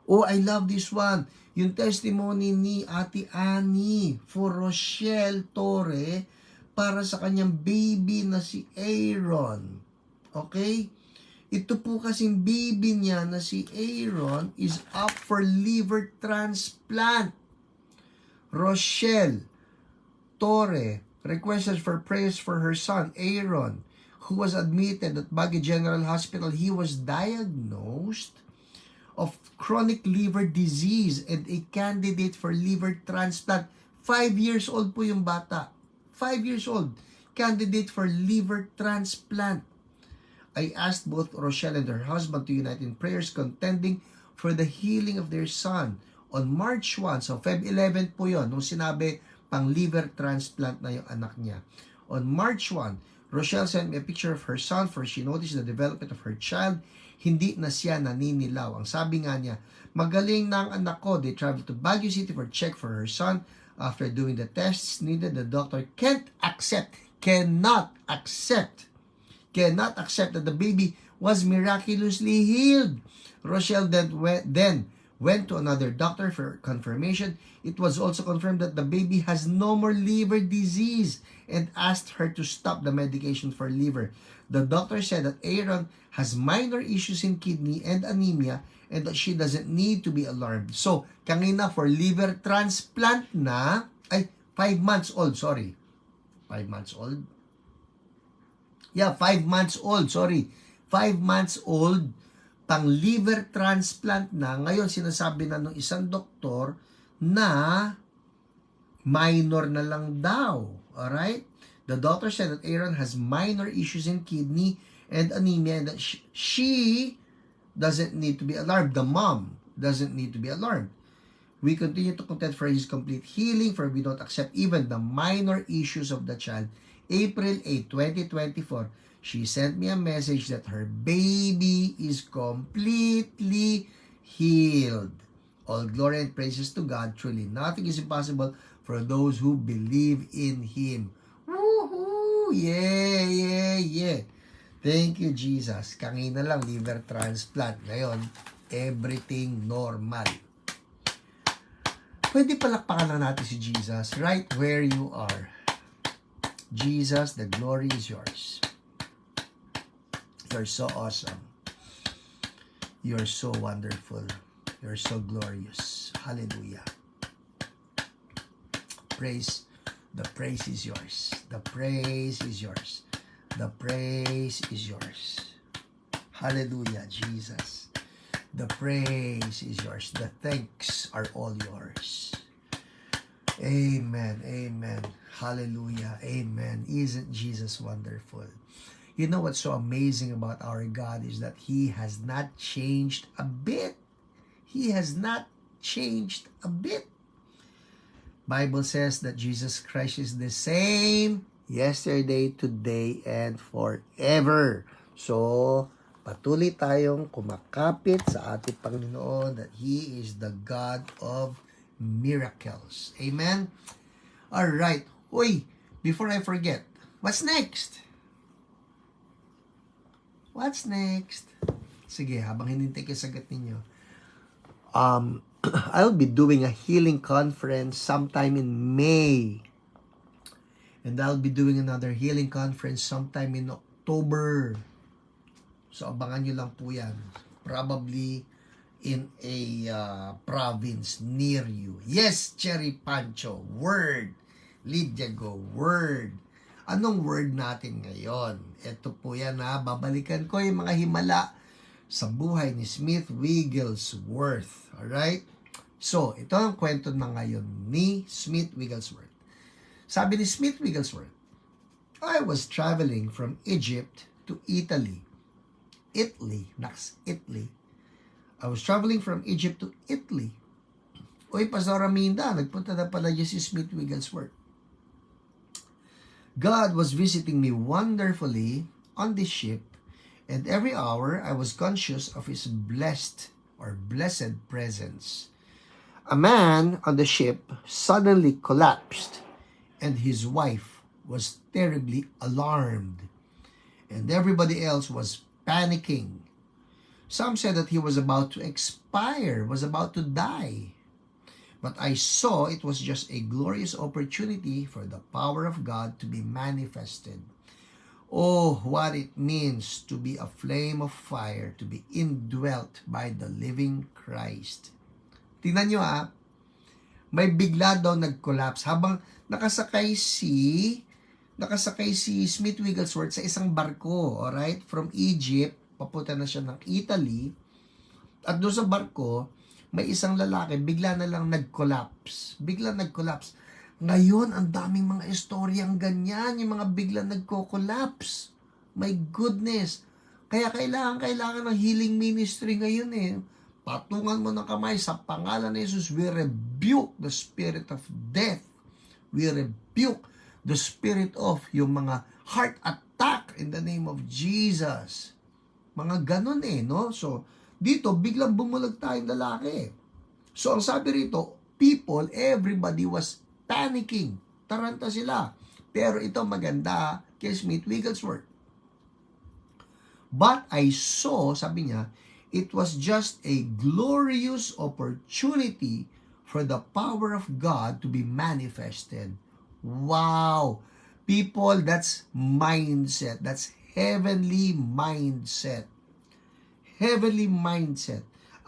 Oh, I love this one. Yung testimony ni Ate Annie for Rochelle Torre para sa kanyang baby na si Aaron. Okay? Ito po kasing baby niya na si Aaron is up for liver transplant. Rochelle Torre, requested for prayers for her son, Aaron, who was admitted at Baguio General Hospital. He was diagnosed of chronic liver disease and a candidate for liver transplant. 5 years old po yung bata. 5 years old. Candidate for liver transplant. I asked both Rochelle and her husband to unite in prayers contending for the healing of their son. On March 1, so Feb 11 po yon, nung sinabi pang liver transplant na yung anak niya. On March 1, Rochelle sent me a picture of her son for she noticed the development of her child. Hindi na siya naninilaw. Ang sabi nga niya, magaling na ang anak ko. They traveled to Baguio City for check for her son. After doing the tests needed, the doctor cannot accept that the baby was miraculously healed. Rochelle then went to another doctor for confirmation. It was also confirmed that the baby has no more liver disease and asked her to stop the medication for liver. The doctor said that Aaron has minor issues in kidney and anemia and that she doesn't need to be alarmed. So, kanina for liver transplant na, 5 months old, sorry. 5 months old? Yeah, 5 months old, sorry. 5 months old, pang liver transplant na. Ngayon, sinasabi na ng isang doktor na minor na lang daw. Alright? The doctor said that Aaron has minor issues in kidney and anemia and that she doesn't need to be alarmed. The mom doesn't need to be alarmed. We continue to contend for his complete healing, for we don't accept even the minor issues of the child. April 8, 2024, she sent me a message that her baby is completely healed. All glory and praises to God. Truly, nothing is impossible for those who believe in Him. Woohoo! Yeah! Thank you, Jesus. Kanina lang, liver transplant. Ngayon, everything normal. Pwede palakpakan lang natin si Jesus right where you are. Jesus, the glory is yours. You're so awesome. You're so wonderful. You're so glorious. Hallelujah. Praise. The praise is yours. The praise is yours. The praise is yours. Hallelujah, Jesus. The praise is yours. The thanks are all yours. Amen. Amen. Hallelujah. Amen. Isn't Jesus wonderful? You know what's so amazing about our God is that He has not changed a bit. He has not changed a bit. Bible says that Jesus Christ is the same yesterday, today, and forever. So, patuloy tayong kumakapit sa ating Panginoon that He is the God of miracles. Amen? Alright. Uy, before I forget, what's next? What's next? Sige, habang hinintay ko sagot ninyo. I'll be doing a healing conference sometime in May. And I'll be doing another healing conference sometime in October. So, abangan nyo lang po yan. Probably in a province near you. Yes, Cherry Pancho. Word. Lydia Go. Word. Anong word natin ngayon? Ito po yan ha. Babalikan ko yung mga himala sa buhay ni Smith Wigglesworth. Alright? So, ito ang kwento na ngayon ni Smith Wigglesworth. Sabi ni Smith Wigglesworth, I was traveling from Egypt to Italy. Italy. I was traveling from Egypt to Italy. Uy, Pastor Aminda, nagpunta na pala dyan si Smith Wigglesworth. God was visiting me wonderfully on this ship, and every hour I was conscious of His blessed presence. A man on the ship suddenly collapsed, and his wife was terribly alarmed, and everybody else was panicking. Some said that he was about to expire, was about to die. But I saw it was just a glorious opportunity for the power of God to be manifested. Oh, what it means to be a flame of fire, to be indwelt by the living Christ. Tingnan nyo may bigla daw nag-collapse habang nakasakay si nakasakay si Smith Wigglesworth sa isang barko, alright? From Egypt, papunta na siya ng Italy. At doon sa barko, may isang lalaki, bigla na lang nag-collapse. Bigla nag-collapse. Ngayon, ang daming mga istoryang ganyan, yung mga bigla nagko-collapse. My goodness. Kaya kailangan ng healing ministry ngayon eh. Patungan mo ng kamay sa pangalan ni Jesus. We rebuke the spirit of death. We rebuke the spirit of yung mga heart attack in the name of Jesus. Mga ganon eh, no? So, dito, biglang bumulag tayong lalaki. So, ang sabi rito, everybody was panicking. Taranta sila. Pero ito maganda kay Smith Wigglesworth. But I saw, sabi niya, it was just a glorious opportunity for the power of God to be manifested. Wow! People, that's mindset. That's heavenly mindset. Heavenly mindset.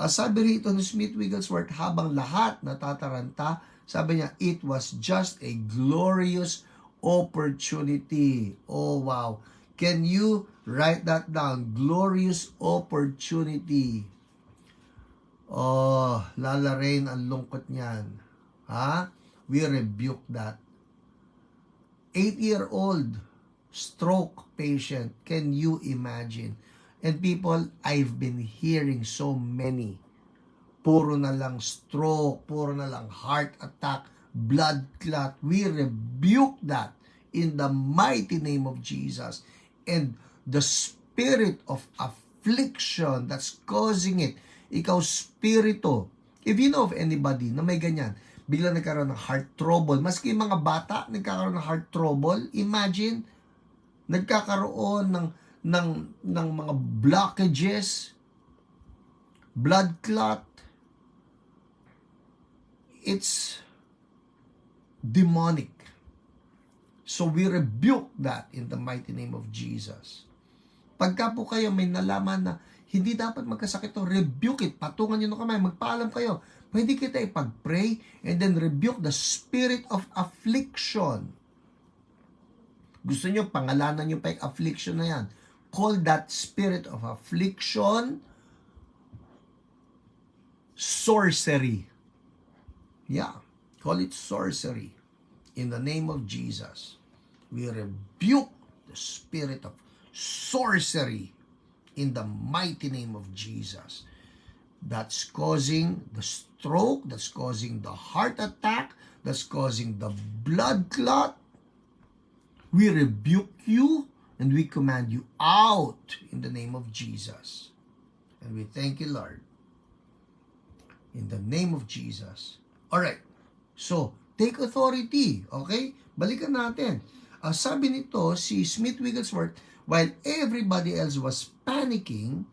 Sabi rito ni Smith Wigglesworth, habang lahat natataranta, sabi niya, it was just a glorious opportunity. Oh, wow. Can you write that down? Glorious opportunity. Oh, Lala Rain, ang lungkot niyan. Ha? We rebuke that. 8-year-old stroke patient. Can you imagine? And people, I've been hearing so many. Puro na lang stroke, puro na lang heart attack, blood clot. We rebuke that in the mighty name of Jesus. And the spirit of affliction that's causing it, ikaw spirito, if you know of anybody na may ganyan, bigla nagkaroon ng heart trouble, maski mga bata nagkakaroon ng heart trouble, imagine, nagkakaroon ng mga blockages, blood clot, it's demonic. So we rebuke that in the mighty name of Jesus. Pagka po kayo may nalaman na hindi dapat magkasakit to, rebuke it. Patungan nyo ng kamay, magpaalam kayo. Pwede kita ipag-pray and then rebuke the spirit of affliction. Gusto nyo, pangalanan nyo pa yung affliction na yan. Call that spirit of affliction sorcery. Yeah, call it sorcery. In the name of Jesus, we rebuke the spirit of sorcery in the mighty name of Jesus. That's causing the stroke, that's causing the heart attack, that's causing the blood clot. We rebuke you and we command you out in the name of Jesus. And we thank you, Lord. In the name of Jesus. Alright, so take authority, okay? Balikan natin. Sabi nito, si Smith Wigglesworth, while everybody else was panicking,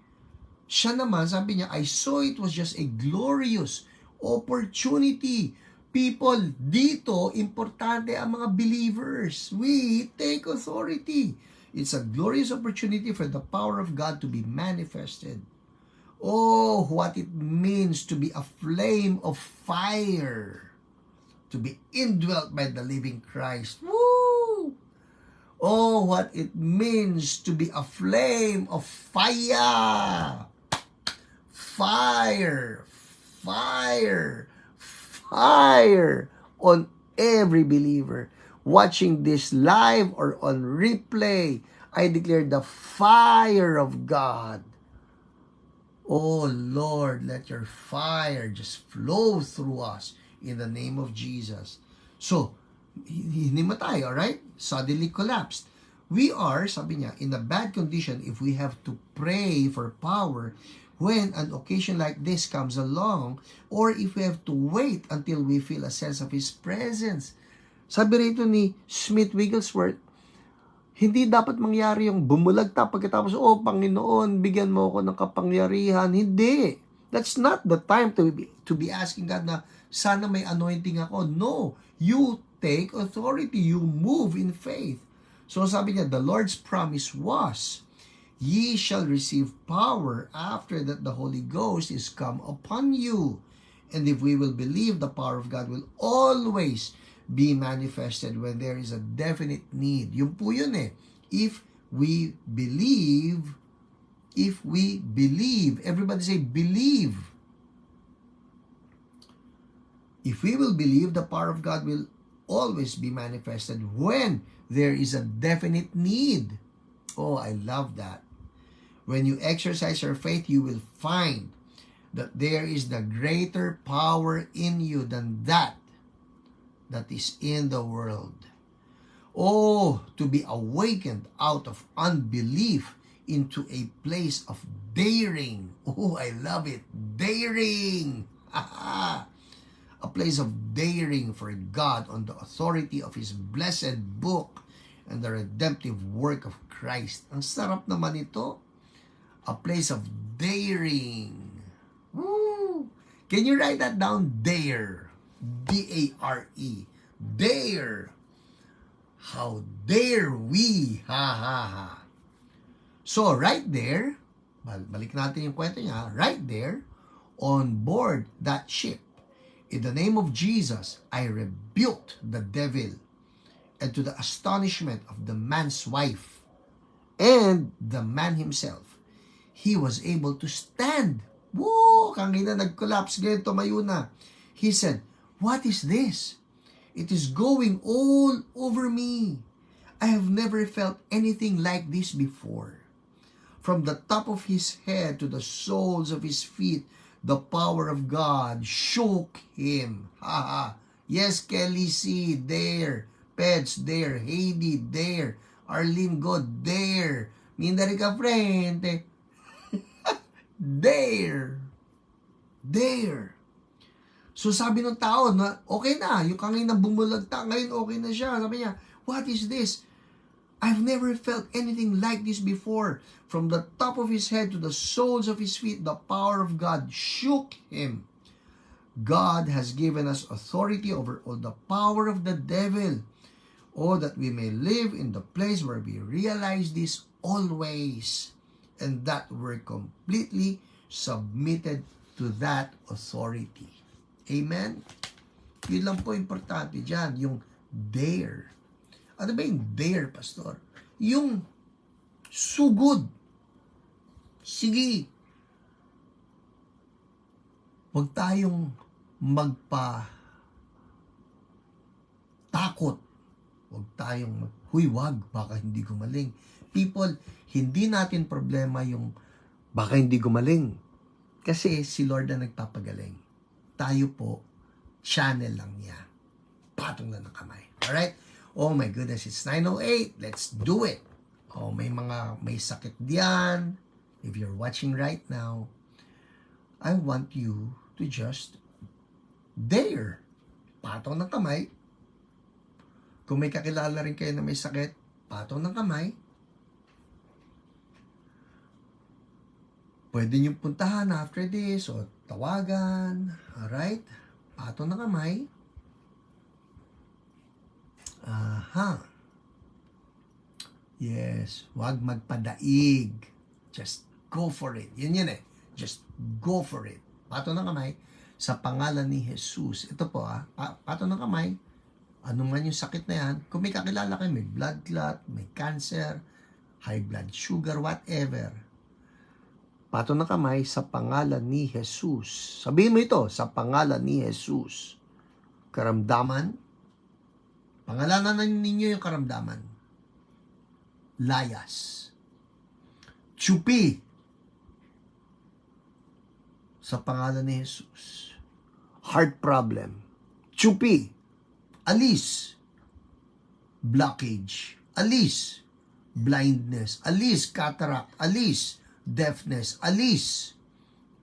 siya naman, sabi niya, I saw it was just a glorious opportunity. People, dito, importante ang mga believers. We take authority. It's a glorious opportunity for the power of God to be manifested. Oh, what it means to be a flame of fire. To be indwelt by the living Christ. Woo! Oh, what it means to be a flame of fire. Fire, fire, fire on every believer watching this live or on replay. I declare the fire of God. Oh Lord, let your fire just flow through us in the name of Jesus. So, hinimatay, alright? Suddenly collapsed. We are, sabi niya, in a bad condition if we have to pray for power when an occasion like this comes along, or if we have to wait until we feel a sense of His presence. Sabi rito ni Smith Wigglesworth, hindi dapat mangyari yung bumulagta pagkatapos, oh Panginoon, bigyan mo ako ng kapangyarihan. Hindi. That's not the time to be asking God na sana may anointing ako. No. You take authority. You move in faith. So sabi niya, the Lord's promise was, ye shall receive power after that the Holy Ghost is come upon you. And if we will believe, the power of God will always be manifested when there is a definite need. Yun po yun eh. If we believe, everybody say believe. If we will believe, the power of God will always be manifested when there is a definite need. Oh, I love that. When you exercise your faith, you will find that there is the greater power in you than that is in the world. Oh, to be awakened out of unbelief into a place of daring. Oh, I love it. Daring. A place of daring for God on the authority of His blessed book and the redemptive work of Christ. Ang sarap naman ito. A place of daring. Woo! Can you write that down? Dare. D-A-R-E. Dare. How dare we? Ha ha ha. So right there, balik natin yung kwento niya, right there, on board that ship, in the name of Jesus, I rebuked the devil, and to the astonishment of the man's wife and the man himself, he was able to stand. Woo! Kanina nag-collapse, ganyan, tumayo na. He said, "What is this? It is going all over me. I have never felt anything like this before." From the top of his head to the soles of his feet, the power of God shook him. Ha ha. Yes, Kelly C, there. Pets, there. Heidi, there. Arlene God, there. Mindarica Frente. There. There. So sabi ng tao na okay na, yung kanina bumulagta, ngayon okay na siya. Sabi niya, what is this? I've never felt anything like this before. From the top of his head to the soles of his feet, the power of God shook him. God has given us authority over all the power of the devil. Oh, that we may live in the place where we realize this always, and that we're completely submitted to that authority. Amen? Yun lang po importante dyan, yung dare. Ano ba yung dare, Pastor? Yung sugod. Sige. Huwag tayong takot. Huwag tayong wag, baka hindi gumaling. People, hindi natin problema yung baka hindi gumaling. Kasi si Lord na nagpapagaling. Tayo po, channel lang niya. Patong na ng kamay. Alright? Oh my goodness, it's 9:08. Let's do it. Oh, may sakit diyan. If you're watching right now, I want you to just dare. Patong ng kamay. Kung may kakilala rin kayo na may sakit, patong ng kamay. Pwede niyong puntahan after this o tawagan. Alright? Patong ng kamay. Aha. Yes. Huwag magpadaig. Just go for it. Yun eh. Just go for it. Patong ng kamay sa pangalan ni Jesus. Ito po patong ng kamay. Ano man yung sakit na yan. Kung may kakilala kayo, may blood clot, may cancer, high blood sugar, whatever. Patong ng kamay sa pangalan ni Jesus. Sabihin mo ito, sa pangalan ni Jesus. Karamdaman. Pangalanan ninyo yung karamdaman. Layas. Tsupi. Sa pangalan ni Jesus. Heart problem. Tsupi. Alis. Blockage. Alis. Blindness. Alis. Cataract. Alis. Deafness. Alis.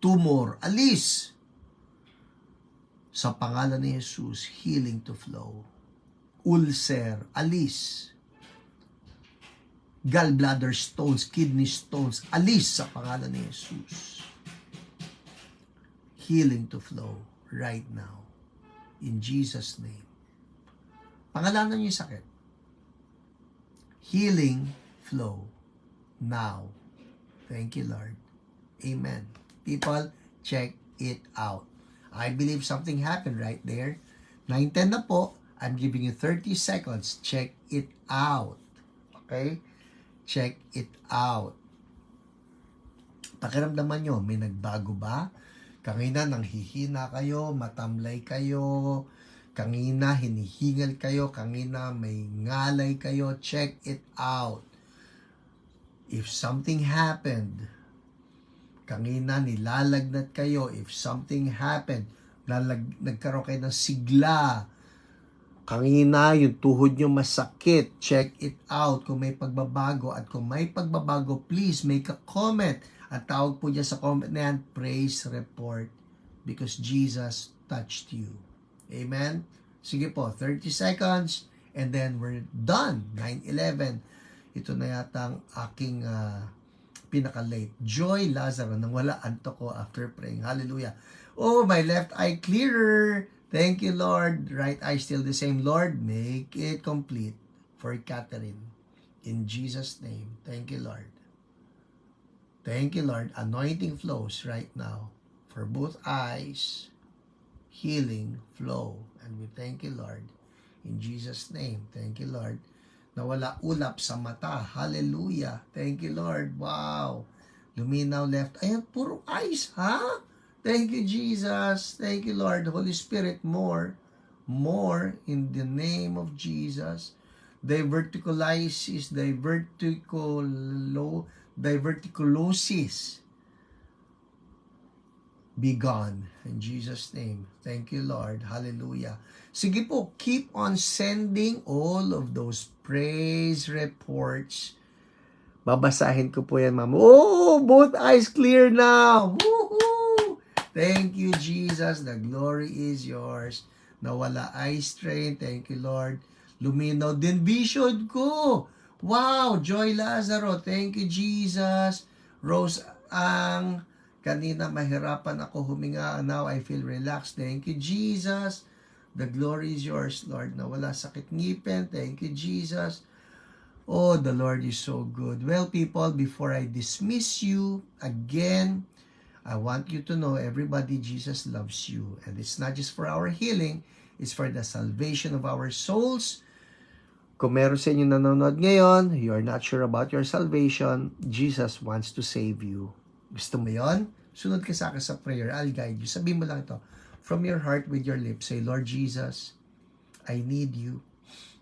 Tumor. Alis. Sa pangalan ni Jesus, healing to flow. Ulcer, alis. Gallbladder stones, kidney stones, alis sa pangalan ni Jesus. Healing to flow right now. In Jesus' name. Pangalanan niyo yung sakit. Healing flow now. Thank you, Lord. Amen. People, check it out. I believe something happened right there. 9:10 na po. I'm giving you 30 seconds. Check it out. Okay? Check it out. Pakiramdaman nyo, may nagbago ba? Kanina nanghihina kayo, matamlay kayo, kanina hinihingal kayo, kanina may ngalay kayo. Check it out. If something happened, kanina nilalagnat kayo. If something happened, nagkaroon kayo ng sigla. Kanina yung tuhod nyo masakit. Check it out kung may pagbabago. At kung may pagbabago, please make a comment. At tawag po dyan sa comment na yan, praise report, because Jesus touched you. Amen? Sige po, 30 seconds, and then we're done. 9:11. Ito na yata ang aking pinaka-late. Joy Lazaro, nang wala antok ko after praying. Hallelujah. Oh, my left eye clearer. Thank you, Lord. Right eye still the same. Lord, make it complete for Catherine. In Jesus' name. Thank you, Lord. Thank you, Lord. Anointing flows right now for both eyes. Healing flow. And we thank you, Lord. In Jesus' name. Thank you, Lord. Nawala ulap sa mata. Hallelujah. Thank you, Lord. Wow. Luminaw left. Ayan, puro eyes, ha? Thank you, Jesus. Thank you, Lord. Holy Spirit, more. More in the name of Jesus. Diverticulitis, diverticulosis be gone in Jesus' name. Thank you, Lord. Hallelujah. Sige po, keep on sending all of those praise reports. Babasahin ko po yan, ma'am. Oh, both eyes clear now. Woohoo! Thank you, Jesus. The glory is yours. Nawala eye strain. Thank you, Lord. Luminaw din vision ko. Wow, Joy Lazaro. Thank you, Jesus. Rose Ang, kanina mahirapan ako huminga. Now I feel relaxed. Thank you, Jesus. The glory is yours, Lord. Nawala sakit ngipin. Thank you, Jesus. Oh, the Lord is so good. Well, people, before I dismiss you again, I want you to know, everybody, Jesus loves you. And it's not just for our healing, it's for the salvation of our souls. Kung meron sa inyo nanonood ngayon, you are not sure about your salvation, Jesus wants to save you. Gusto mo yon? Sunod ka sa akin sa prayer, I'll guide you. Sabihin mo lang ito, from your heart with your lips, say, Lord Jesus, I need you.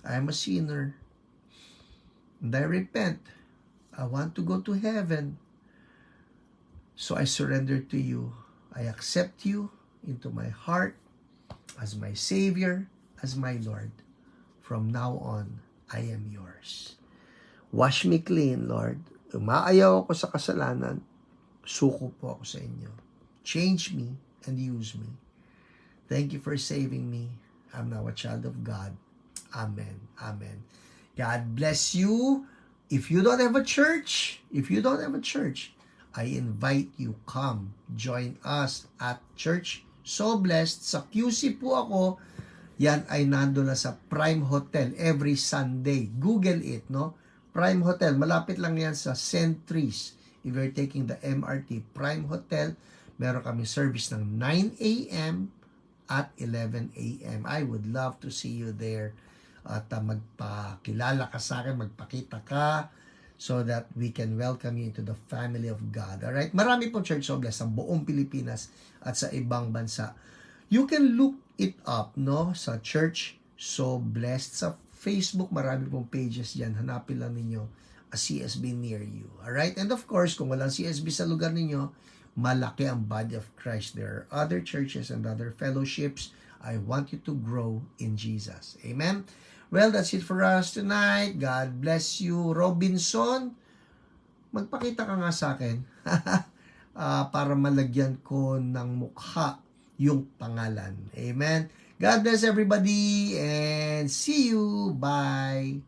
I am a sinner. And I repent. I want to go to heaven. So I surrender to you. I accept you into my heart as my Savior, as my Lord. From now on, I am yours. Wash me clean, Lord. Umaayaw ako sa kasalanan. Suko po ako sa inyo. Change me and use me. Thank you for saving me. I'm now a child of God. Amen. Amen. God bless you. If you don't have a church, I invite you, come, join us at Church So Blessed. Sa QC po ako, yan ay nando na sa Prime Hotel every Sunday. Google it, no? Prime Hotel, malapit lang yan sa Centris. If you're taking the MRT, Prime Hotel, meron kami service ng 9 a.m. at 11 a.m. I would love to see you there. At magpakilala ka sa akin, magpakita ka, so that we can welcome you into the family of God. Alright? Marami po Church So Blessed sa buong Pilipinas at sa ibang bansa. You can look it up, no? Sa Church So Blessed. Sa Facebook, marami pong pages dyan. Hanapin lang ninyo a CSB near you. Alright? And of course, kung walang CSB sa lugar ninyo, malaki ang body of Christ. There are other churches and other fellowships. I want you to grow in Jesus. Amen? Well, that's it for us tonight. God bless you. Robinson, magpakita ka nga sa akin para malagyan ko ng mukha yung pangalan. Amen. God bless everybody and see you. Bye.